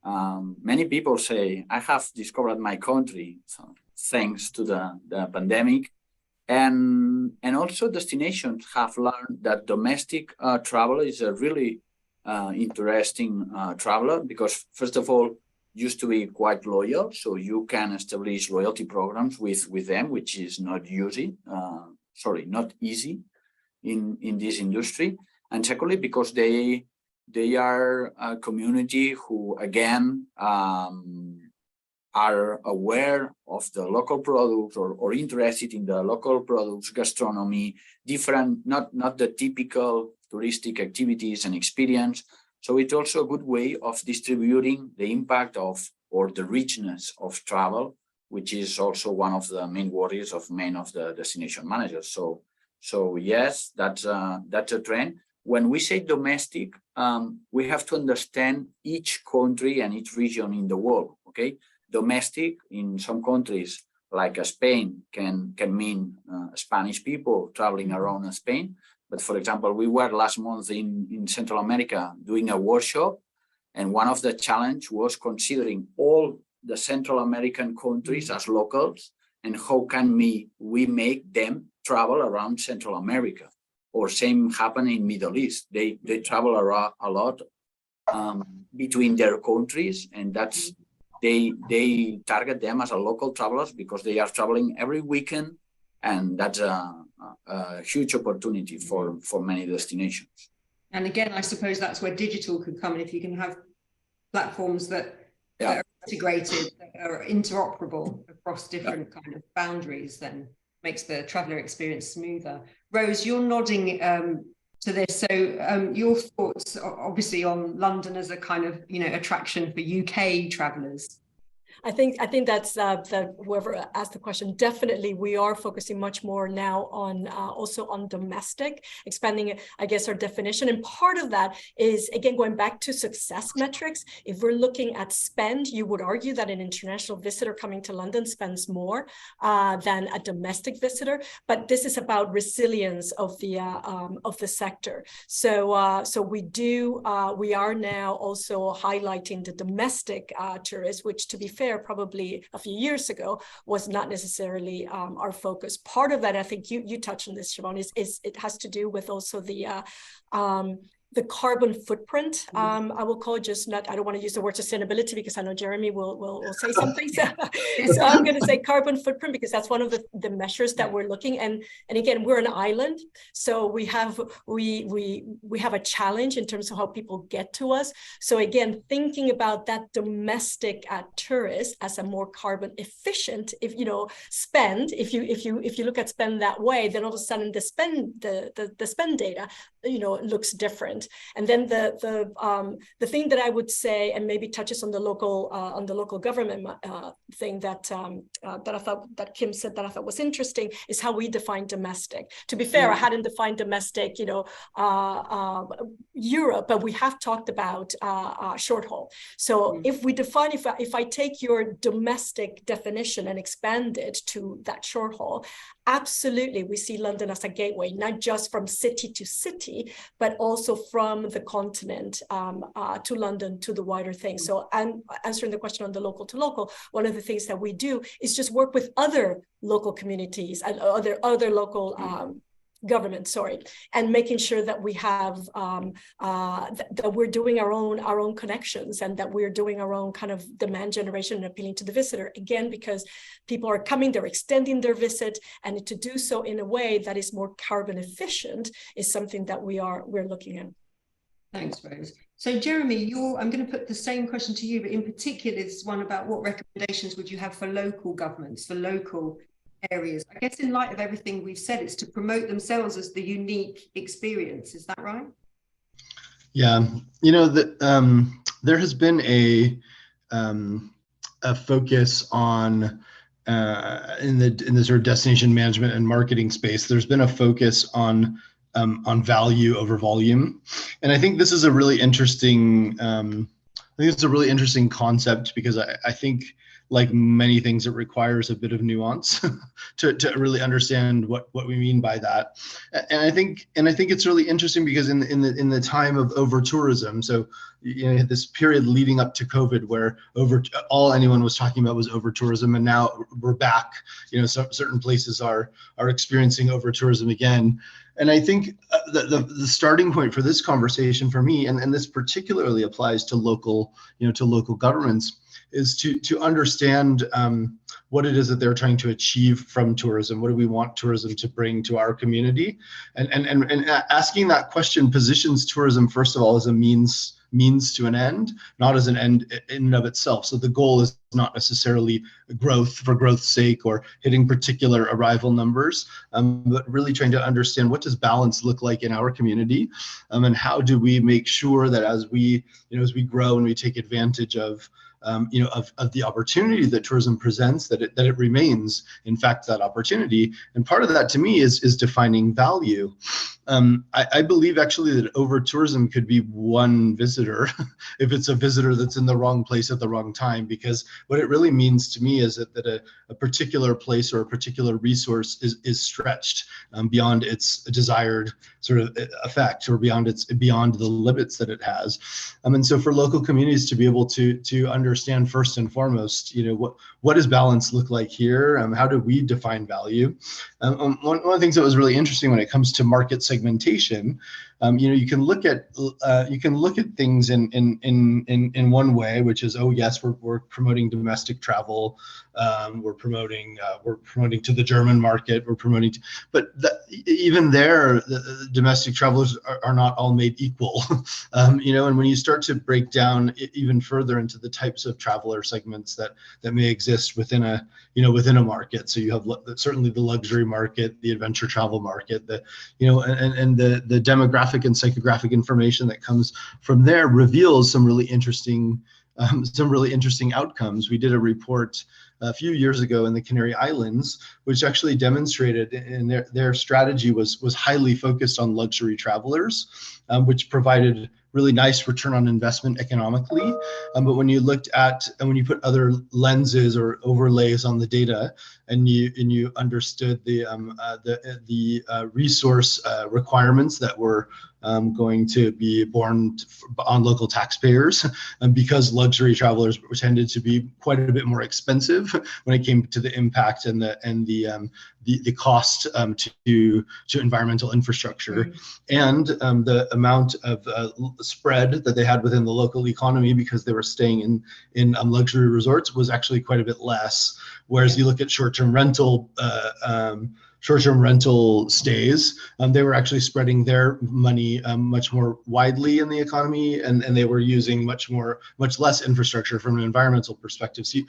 Many people say, I have discovered my country, so thanks to the pandemic. And also destinations have learned that domestic travel is a really interesting traveler, because first of all, used to be quite loyal, so you can establish loyalty programs with them, which is not easy in this industry. And secondly, because they are a community who again are aware of the local products, or interested in the local products, gastronomy, different, not the typical touristic activities and experience. So it's also a good way of distributing the impact of, or the richness of travel, which is also one of the main worries of many of the destination managers. So yes, that's a trend. When we say domestic, we have to understand each country and each region in the world, okay? Domestic in some countries, like Spain, can mean Spanish people traveling around Spain. But for example, we were last month in Central America doing a workshop, and one of the challenge was considering all the Central American countries as locals, and how can we make them travel around Central America? Or same happen in Middle East. They travel a lot between their countries, and that's they target them as a local travelers because they are traveling every weekend, and that's a huge opportunity for many destinations. And again, I suppose that's where digital could come in. If you can have platforms that are integrated, that are interoperable across different kind of boundaries, then makes the traveller experience smoother. Rose, you're nodding to this. So your thoughts, obviously, on London as a kind of attraction for UK travellers. I think that's whoever asked the question. Definitely, we are focusing much more now on also on domestic, expanding, I guess, our definition. And part of that is, again, going back to success metrics. If we're looking at spend, you would argue that an international visitor coming to London spends more than a domestic visitor. But this is about resilience of the sector. So we are now also highlighting the domestic tourists, which, to be fair, fair probably a few years ago was not necessarily our focus. Part of that, I think you touched on this, Siobhan, is it has to do with also the carbon footprint. I will call it just not, I don't want to use the word sustainability because I know Jeremy will say something. So I'm going to say carbon footprint because that's one of the measures that we're looking. And again, we're an island. So we have a challenge in terms of how people get to us. So again, thinking about that domestic tourist as a more carbon efficient, spend, if you look at spend that way, then all of a sudden the spend data, looks different. And then the thing that I would say, and maybe touches on the local government thing that I thought that Kim said that I thought was interesting, is how we define domestic. To be fair, I hadn't defined domestic, Europe, but we have talked about short haul. So if we define, if I take your domestic definition and expand it to that short haul, absolutely, we see London as a gateway, not just from city to city, but also from the continent to London, to the wider thing. So I'm answering the question on the local to local. One of the things that we do is just work with other local communities and other local government, and making sure that we have that we're doing our own connections, and that we're doing our own kind of demand generation and appealing to the visitor, again, because people are coming, they're extending their visit, and to do so in a way that is more carbon efficient is something that we're looking at. Thanks, Rose. So Jeremy, I'm going to put the same question to you, but in particular, this one about what recommendations would you have for local governments, for local areas? I guess in light of everything we've said, it's to promote themselves as the unique experience. Is that right? Yeah, there has been a focus on in the sort of destination management and marketing space. There's been a focus on value over volume, and I think this is a really interesting. I think it's a really interesting concept because I think, like many things, it requires a bit of nuance to really understand what we mean by that. And I think it's really interesting because in the time of over tourism, so this period leading up to COVID where all anyone was talking about was over tourism, and now we're back. Certain places are experiencing over tourism again. And I think the starting point for this conversation for me, and this particularly applies to local governments, is to understand what it is that they're trying to achieve from tourism. What do we want tourism to bring to our community? And asking that question positions tourism, first of all, as a means to an end, not as an end in and of itself. So the goal is not necessarily growth for growth's sake or hitting particular arrival numbers, but really trying to understand what does balance look like in our community, and how do we make sure that as we grow and we take advantage of the opportunity that tourism presents, that it remains, in fact, that opportunity. And part of that, to me, is defining value. I believe actually that over tourism could be one visitor if it's a visitor that's in the wrong place at the wrong time, because what it really means to me is that a particular place or a particular resource is stretched beyond its desired sort of effect, or beyond the limits that it has. And so for local communities to be able to understand first and foremost, what does balance look like here? How do we define value? One of the things that was really interesting when it comes to market segmentation, you can look at things in one way, which is, oh yes, we're promoting domestic travel, we're promoting to the German market, but even there, the domestic travelers are not all made equal, and when you start to break down even further into the types of traveler segments that may exist within a market, so you have certainly the luxury market, the adventure travel market, the demographic and psychographic information that comes from there reveals some really interesting outcomes. We did a report a few years ago in the Canary Islands, which actually demonstrated, and their strategy was highly focused on luxury travelers. which provided really nice return on investment economically. But when you looked at, and when you put other lenses or overlays on the data, and you understood the resource requirements that were going to be borne on local taxpayers, and because luxury travelers tended to be quite a bit more expensive when it came to the impact and the cost to environmental infrastructure, and the amount of spread that they had within the local economy because they were staying in luxury resorts was actually quite a bit less. Whereas you look at short-term rental stays, they were actually spreading their money much more widely in the economy, and they were using much less infrastructure from an environmental perspective. So,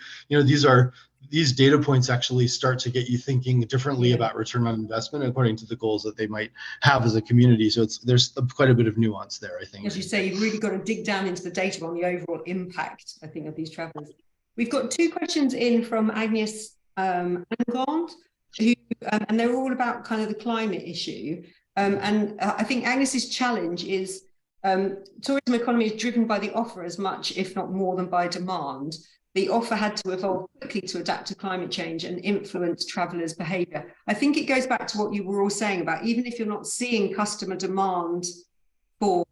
these data points actually start to get you thinking differently about return on investment according to the goals that they might have as a community. So there's quite a bit of nuance there, I think. As you say, you've really got to dig down into the data on the overall impact, I think, of these travelers. We've got 2 questions in from Agnes Angond, who, and they're all about kind of the climate issue. And I think Agnes's challenge is tourism economy is driven by the offer as much, if not more, than by demand. The offer had to evolve quickly to adapt to climate change and influence travellers' behaviour. I think it goes back to what you were all saying about, even if you're not seeing customer demand for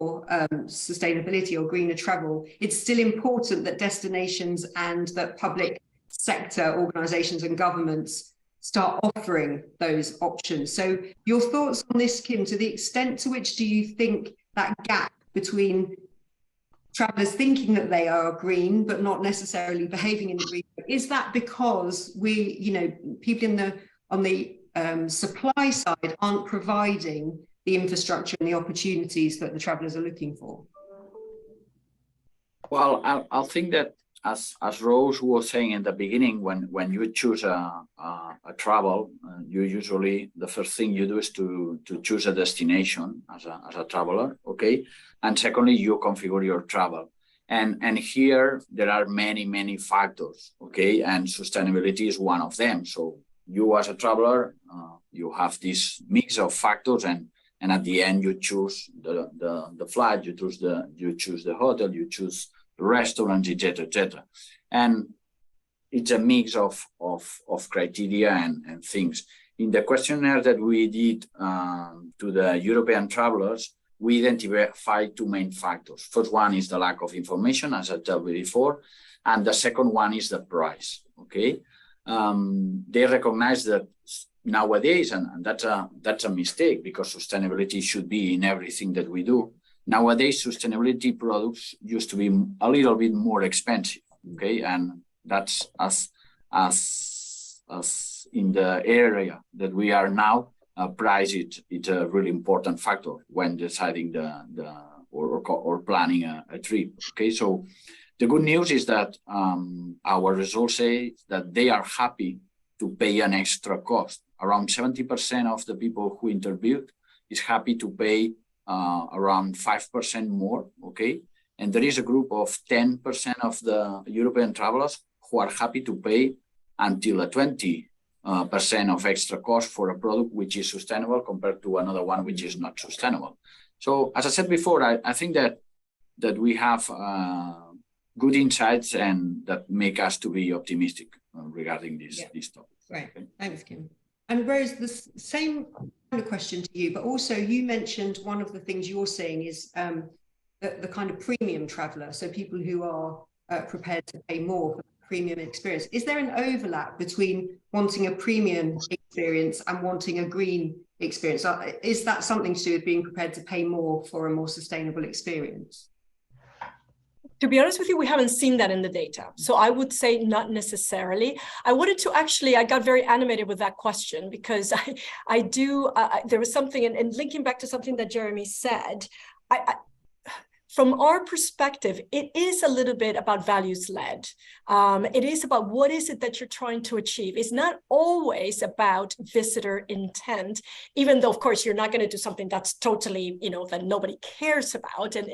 sustainability or greener travel, it's still important that destinations and that public sector organisations and governments start offering those options. So your thoughts on this, Kim, to the extent to which do you think that gap between travellers thinking that they are green but not necessarily behaving in the green, is that because people on the supply side aren't providing the infrastructure and the opportunities that the travellers are looking for? Well, I'll think that as Rose was saying in the beginning, when you choose a travel, you usually, the first thing you do is to choose a destination as a traveler, okay? And secondly, you configure your travel. And here there are many factors, okay? And sustainability is one of them. So you as a traveler, you have this mix of factors, and at the end you choose the flight, you choose the hotel, you choose the restaurant, etc. And it's a mix of criteria and things. In the questionnaire that we did to the European travelers, we identified 2 main factors. First one is the lack of information, as I told you before, and the second one is the price. Okay, they recognize that nowadays, and that's a mistake, because sustainability should be in everything that we do. Nowadays, sustainability products used to be a little bit more expensive. Okay, and that's as in the area that we are now. Price it's a really important factor when deciding or planning a trip. Okay, so the good news is that our results say that they are happy to pay an extra cost. Around 70% of the people who interviewed is happy to pay around 5% more. Okay, and there is a group of 10% of the European travelers who are happy to pay until a 20% of extra cost for a product which is sustainable compared to another one which is not sustainable. So as I said before, I think that we have good insights and that make us to be optimistic regarding this topic. Right, okay. Thanks, Kim. And Rose, the same kind of question to you, but also you mentioned one of the things you're saying is the kind of premium traveller, so people who are prepared to pay more for premium experience. Is there an overlap between wanting a premium experience and wanting a green experience? Is that something to do with being prepared to pay more for a more sustainable experience? To be honest with you, we haven't seen that in the data. So I would say not necessarily. I wanted to I got very animated with that question because there was something, and linking back to something that Jeremy said, from our perspective, it is a little bit about values led. It is about what is it that you're trying to achieve. It's not always about visitor intent, even though, of course, you're not going to do something that's totally, that nobody cares about. And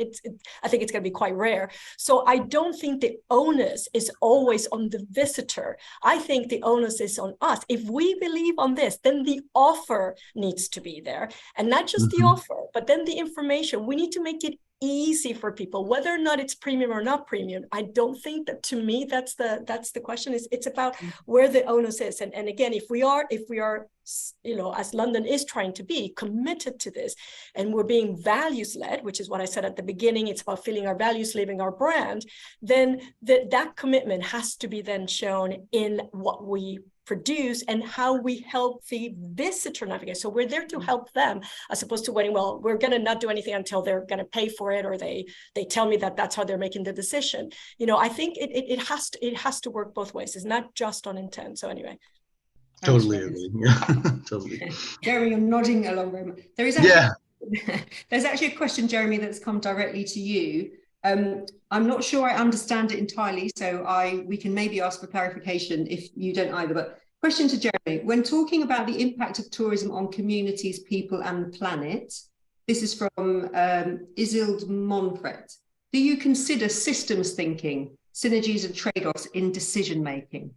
I think it's going to be quite rare. So I don't think the onus is always on the visitor. I think the onus is on us. If we believe on this, then the offer needs to be there, and not just the offer, but then the information. We need to make it easy for people, whether or not it's premium or not premium. I don't think that, to me, that's the question. It's about where the onus is. And again, if we are, as London is trying to be, committed to this, and we're being values led, which is what I said at the beginning, it's about feeling our values, living our brand, then that commitment has to be then shown in what we produce and how we help the visitor navigate. So we're there to help them, as opposed to waiting, well, we're going to not do anything until they're going to pay for it, or they tell me that that's how they're making the decision. I think it has to work both ways. It's not just on intent. So anyway. Totally agree. Yeah, totally. Jeremy, you're nodding along very much. There's actually a question, Jeremy, that's come directly to you. I'm not sure I understand it entirely, so we can maybe ask for clarification if you don't either. But question to Jeremy: when talking about the impact of tourism on communities, people, and the planet, this is from Isilde Monfret. Do you consider systems thinking, synergies and trade-offs in decision making?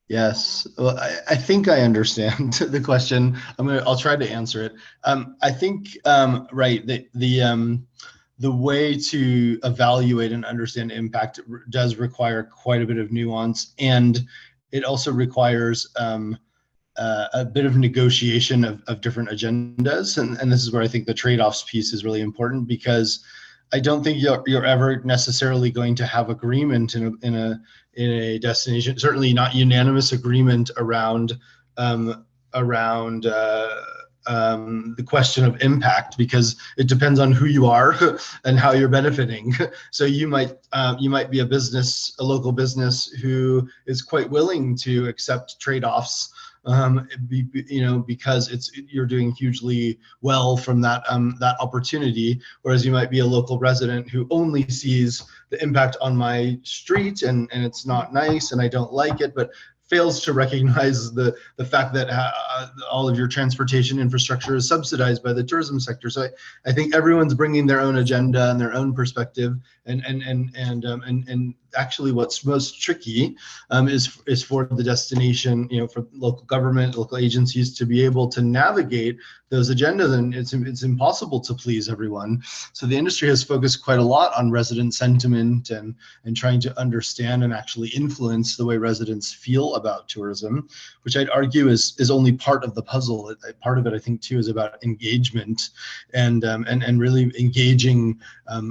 Yes, well, I think I understand the question. I'll try to answer it. I think right, the way to evaluate and understand impact does require quite a bit of nuance, and it also requires a bit of negotiation of different agendas. And this is where I think the trade-offs piece is really important, because I don't think you're ever necessarily going to have agreement in a destination, certainly not unanimous agreement around the question of impact, because it depends on who you are and how you're benefiting. So you might be a local business who is quite willing to accept trade-offs, because you're doing hugely well from that opportunity, whereas you might be a local resident who only sees the impact on my street and it's not nice and I don't like it, but fails to recognize the fact that all of your transportation infrastructure is subsidized by the tourism sector. So I think everyone's bringing their own agenda and their own perspective, and actually what's most tricky is for the destination, for local government, local agencies to be able to navigate those agendas, and it's impossible to please everyone. So the industry has focused quite a lot on resident sentiment and trying to understand and actually influence the way residents feel about tourism, which I'd argue is only part of the puzzle. Part of it, I think, too, is about engagement and really engaging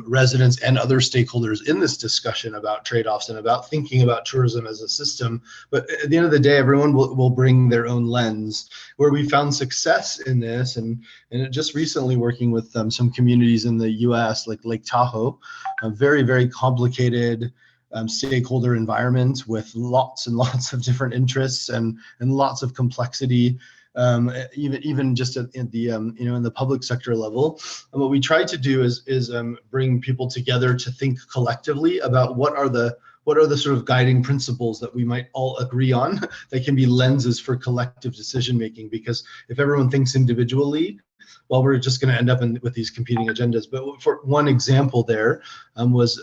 residents and other stakeholders in this discussion about trade-offs and about thinking about tourism as a system. But at the end of the day, everyone will bring their own lens. Where we found success in this, and just recently working with some communities in the US, like Lake Tahoe, a very, very complicated stakeholder environment with lots and lots of different interests and lots of complexity, even just in the public sector level. And what we try to do is bring people together to think collectively about what are the sort of guiding principles that we might all agree on that can be lenses for collective decision making. Because if everyone thinks individually, well, we're just going to end up with these competing agendas. But for one example, there was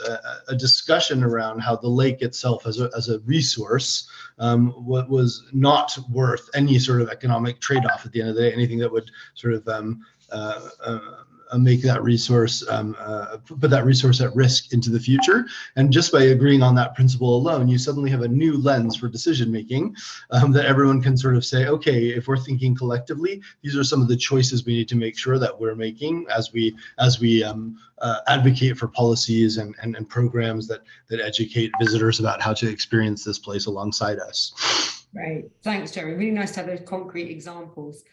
a discussion around how the lake itself as a resource was not worth any sort of economic trade-off at the end of the day, anything that would sort of make that resource, put that resource at risk into the future. And just by agreeing on that principle alone, you suddenly have a new lens for decision making that everyone can sort of say, okay, if we're thinking collectively, these are some of the choices we need to make sure that we're making as we advocate for policies and programs that educate visitors about how to experience this place alongside us. Right, thanks, Jeremy. Really nice to have those concrete examples.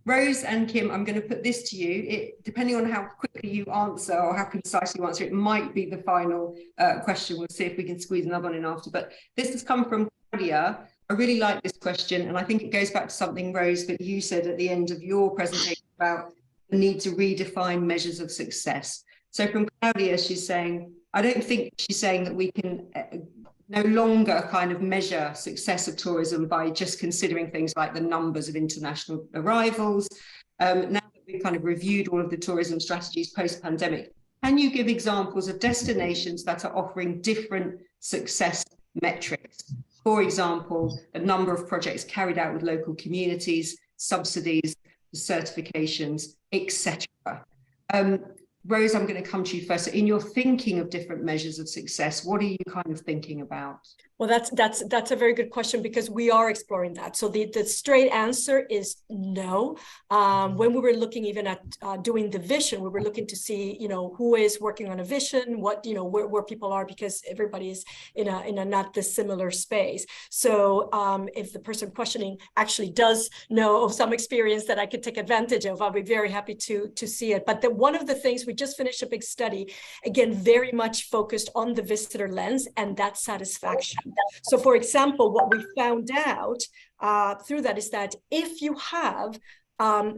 Rose and Kim, I'm going to put this to you. Depending on how quickly you answer or how concisely you answer, it might be the final question. We'll see if we can squeeze another one in after. But this has come from Claudia. I really like this question, and I think it goes back to something, Rose, that you said at the end of your presentation about the need to redefine measures of success. So from Claudia, she's saying, I don't think she's saying that we can no longer kind of measure success of tourism by just considering things like the numbers of international arrivals. Now that we've kind of reviewed all of the tourism strategies post-pandemic, can you give examples of destinations that are offering different success metrics? For example, the number of projects carried out with local communities, subsidies, certifications, etc. Rose, I'm going to come to you first. So in your thinking of different measures of success, what are you kind of thinking about? Well, that's a very good question, because we are exploring that. So the straight answer is no. When we were looking even at doing the vision, we were looking to see, who is working on a vision, what, where people are, because everybody is in a not dissimilar space. So if the person questioning actually does know of some experience that I could take advantage of, I'll be very happy to see it. But one of the things, we just finished a big study, again, very much focused on the visitor lens and that satisfaction. So, for example, what we found out through that is that if you have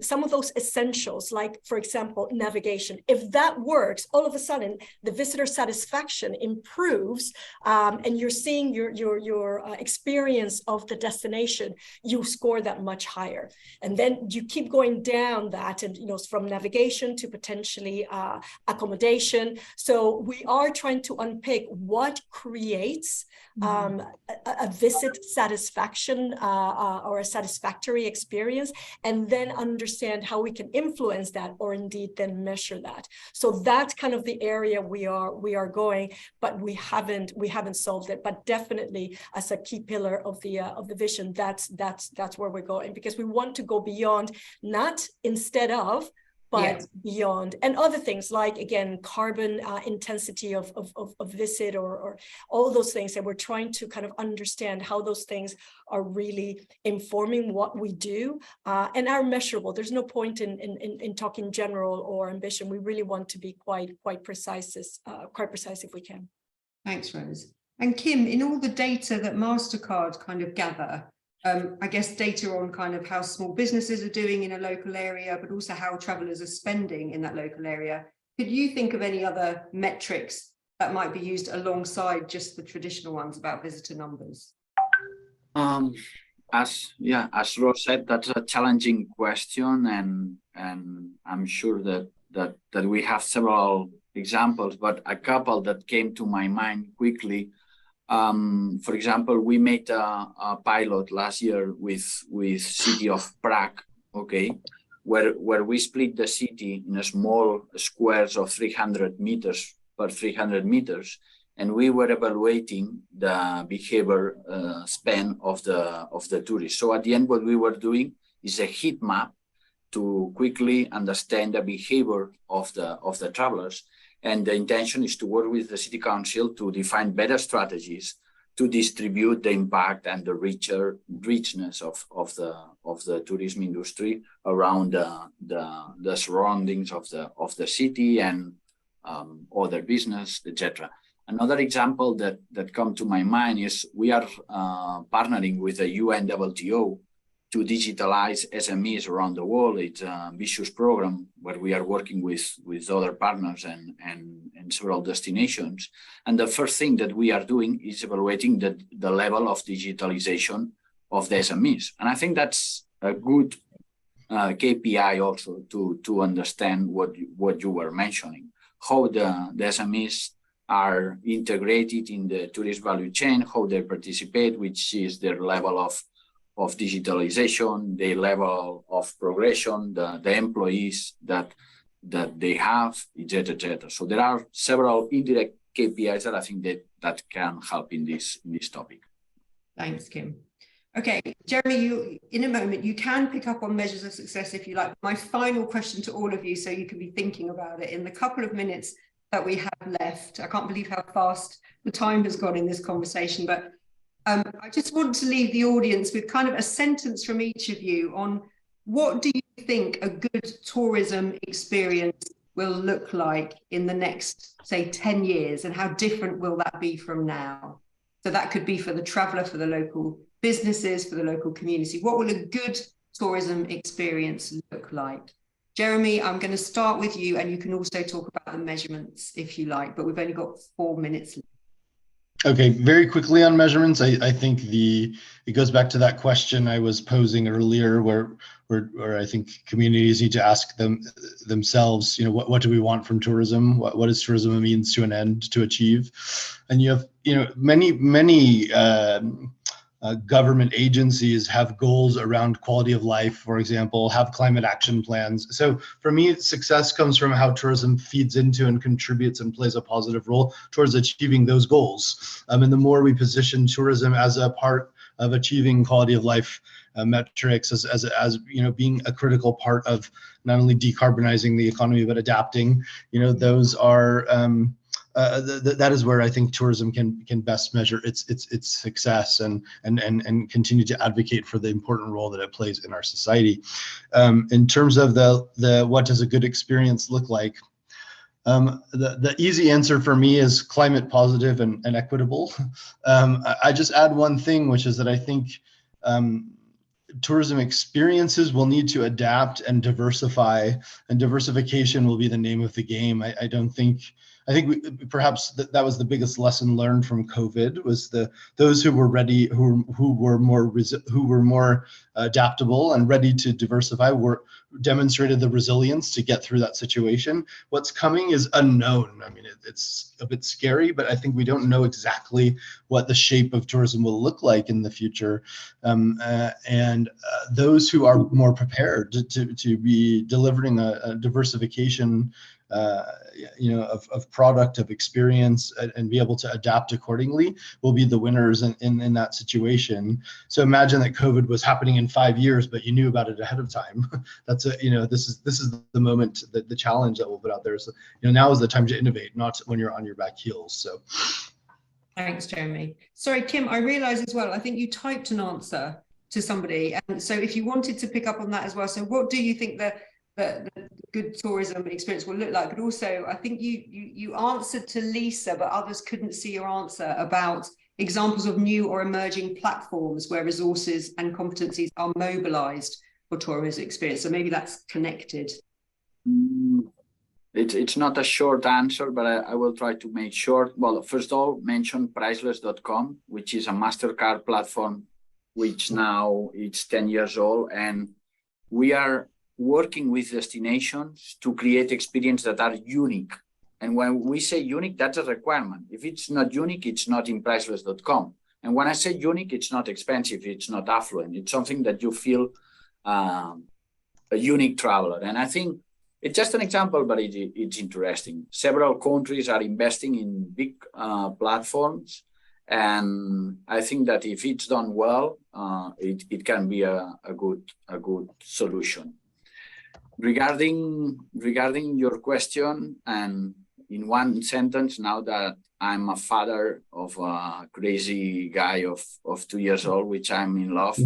some of those essentials, like, for example, navigation, if that works, all of a sudden the visitor satisfaction improves, and you're seeing your experience of the destination, you score that much higher. And then you keep going down that, and from navigation to potentially accommodation. So we are trying to unpick what creates a visit satisfaction or a satisfactory experience, and then understand how we can influence that, or indeed then measure that. So that's kind of the area we are going, but we haven't solved it. But definitely, as a key pillar of the vision, that's where we're going, because we want to go beyond, not instead of, but beyond, and other things like, again, carbon intensity of visit, or all those things that we're trying to kind of understand how those things are really informing what we do and are measurable. There's no point in talking general or ambition. We really want to be quite precise if we can. Thanks, Rose. And Kim, in all the data that MasterCard kind of gather, I guess data on kind of how small businesses are doing in a local area, but also how travelers are spending in that local area. Could you think of any other metrics that might be used alongside just the traditional ones about visitor numbers? As Rose said, that's a challenging question, and I'm sure that we have several examples, but a couple that came to my mind quickly. For example, we made a pilot last year with city of Prague, okay, where we split the city in a small squares of 300 meters per 300 meters, and we were evaluating the behavior span of the tourists. So at the end, what we were doing is a heat map to quickly understand the behavior of the travelers. And the intention is to work with the city council to define better strategies to distribute the impact and the richness of the tourism industry around the surroundings of the city and other business, etc. Another example that come to my mind is we are partnering with the UNWTO to digitalize SMEs around the world. It's a ambitious program where we are working with other partners and several destinations. And the first thing that we are doing is evaluating the level of digitalization of the SMEs. And I think that's a good KPI also to understand what you were mentioning, how the SMEs are integrated in the tourist value chain, how they participate, which is their level of digitalization, the level of progression, the employees that they have, etc. So there are several indirect KPIs that I think that can help in this topic. Thanks, Kim. Okay, Jeremy, you in a moment, you can pick up on measures of success if you like. My final question to all of you, so you can be thinking about it in the couple of minutes that we have left. I can't believe how fast the time has gone in this conversation, but I just want to leave the audience with kind of a sentence from each of you on what do you think a good tourism experience will look like in the next, say, 10 years, and how different will that be from now? So that could be for the traveller, for the local businesses, for the local community. What will a good tourism experience look like? Jeremy, I'm going to start with you, and you can also talk about the measurements if you like, but we've only got 4 minutes left. Okay, very quickly on measurements, I think it goes back to that question I was posing earlier, where I think communities need to ask themselves, what do we want from tourism? What is tourism a means to an end to achieve? And you have, many government agencies have goals around quality of life, for example, have climate action plans. So for me, success comes from how tourism feeds into and contributes and plays a positive role towards achieving those goals. And the more we position tourism as a part of achieving quality of life metrics, as being a critical part of not only decarbonizing the economy but adapting, those are that is where I think tourism can best measure its success and continue to advocate for the important role that it plays in our society. In terms of the what does a good experience look like? The easy answer for me is climate positive and equitable. I just add one thing, which is that I think tourism experiences will need to adapt and diversify, and diversification will be the name of the game. I think perhaps that was the biggest lesson learned from COVID, was those who were ready, who were more adaptable and ready to diversify, demonstrated the resilience to get through that situation. What's coming is unknown. I mean, it's a bit scary, but I think we don't know exactly what the shape of tourism will look like in the future. And those who are more prepared to be delivering a diversification of product, of experience, and be able to adapt accordingly will be the winners in that situation. So imagine that COVID was happening in 5 years, but you knew about it ahead of time. This is the moment, that the challenge that we'll put out there. So now is the time to innovate, not when you're on your back heels. So thanks, Jeremy. Sorry, Kim, I realize as well, I think you typed an answer to somebody, and so if you wanted to pick up on that as well. So what do you think the good tourism experience will look like? But also, I think you answered to Lisa, but others couldn't see your answer about examples of new or emerging platforms where resources and competencies are mobilized for tourism experience. So maybe that's connected. It's not a short answer, but I will try to make short. Well, first of all, mention priceless.com, which is a MasterCard platform, which now it's 10 years old, and we are working with destinations to create experiences that are unique. And when we say unique, that's a requirement. If it's not unique, it's not in priceless.com. And when I say unique, it's not expensive, it's not affluent. It's something that you feel a unique traveler. And I think it's just an example, but it's interesting. Several countries are investing in big platforms. And I think that if it's done well, it can be a good solution. Regarding your question, and in one sentence, now that I'm a father of a crazy guy of 2 years old, which I'm in love,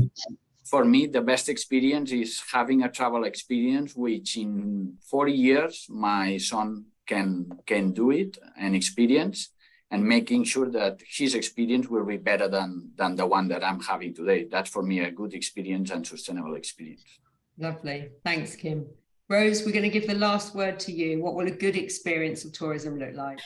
for me, the best experience is having a travel experience, which in 40 years, my son can do it and experience, and making sure that his experience will be better than the one that I'm having today. That's for me a good experience and sustainable experience. Lovely. Thanks, Kim. Rose, we're going to give the last word to you. What will a good experience of tourism look like?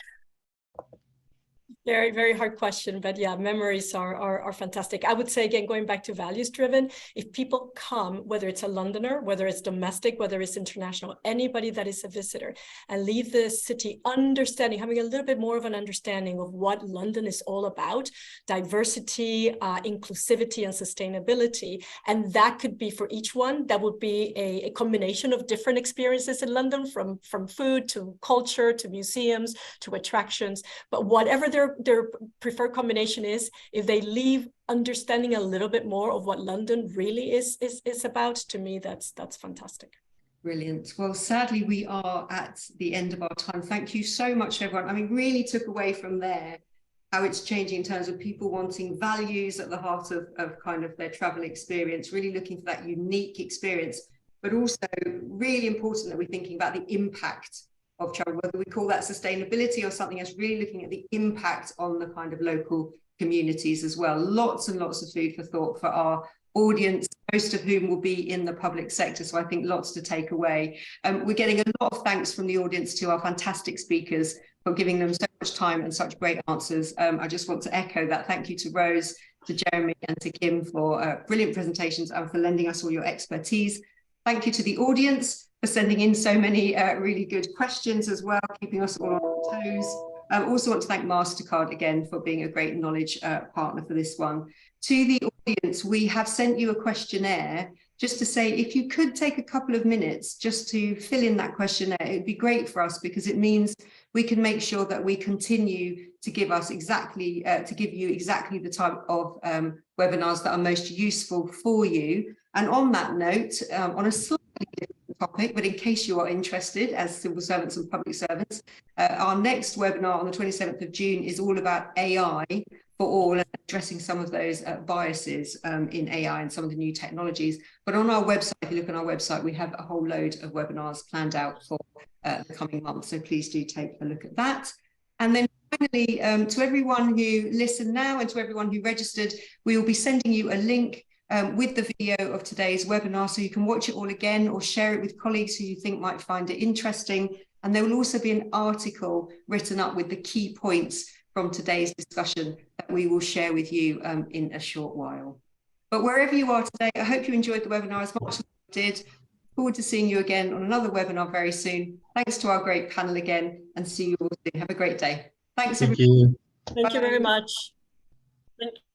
Very, very hard question, but yeah, memories are fantastic. I would say, again, going back to values driven, if people come, whether it's a Londoner, whether it's domestic, whether it's international, anybody that is a visitor, and leave the city understanding, having a little bit more of an understanding of what London is all about, diversity, inclusivity, and sustainability. And that could be for each one, that would be a combination of different experiences in London, from food to culture to museums to attractions. But whatever their preferred combination is, if they leave understanding a little bit more of what London really is about, to me, that's fantastic. Brilliant. Well, sadly, we are at the end of our time. Thank you so much, everyone. I mean, really took away from there how it's changing in terms of people wanting values at the heart of kind of their travel experience, really looking for that unique experience, but also really important that we're thinking about the impact of travel, whether we call that sustainability or something else, really looking at the impact on the kind of local communities as well. Lots and lots of food for thought for our audience. most of whom will be in the public sector. So I think lots to take away. We're getting a lot of thanks from the audience to our fantastic speakers for giving them so much time and such great answers. I just want to echo that. Thank you to Rose, to Jeremy and to Kim for brilliant presentations and for lending us all your expertise. Thank you to the audience for sending in so many really good questions as well, keeping us all on our toes. I also want to thank MasterCard again for being a great knowledge partner for this one. To the audience, we have sent you a questionnaire just to say, if you could take a couple of minutes just to fill in that questionnaire, it'd be great for us, because it means we can make sure that we continue to give us exactly, to give you exactly the type of webinars that are most useful for you. And on that note, on a slightly different topic, but in case you are interested as civil servants and public servants, our next webinar on the 27th of June is all about AI for all, and addressing some of those biases in AI and some of the new technologies. But on our website, if you look on our website, we have a whole load of webinars planned out for the coming months. So please do take a look at that. And then finally, to everyone who listened now and to everyone who registered, we will be sending you a link with the video of today's webinar, so you can watch it all again or share it with colleagues who you think might find it interesting. And there will also be an article written up with the key points from today's discussion that we will share with you in a short while. But wherever you are today, I hope you enjoyed the webinar as much as I did. Forward to seeing you again on another webinar very soon. Thanks to our great panel again, and see you all soon. Have a great day. Thanks, everyone. Thank you. Thank you very much. Thank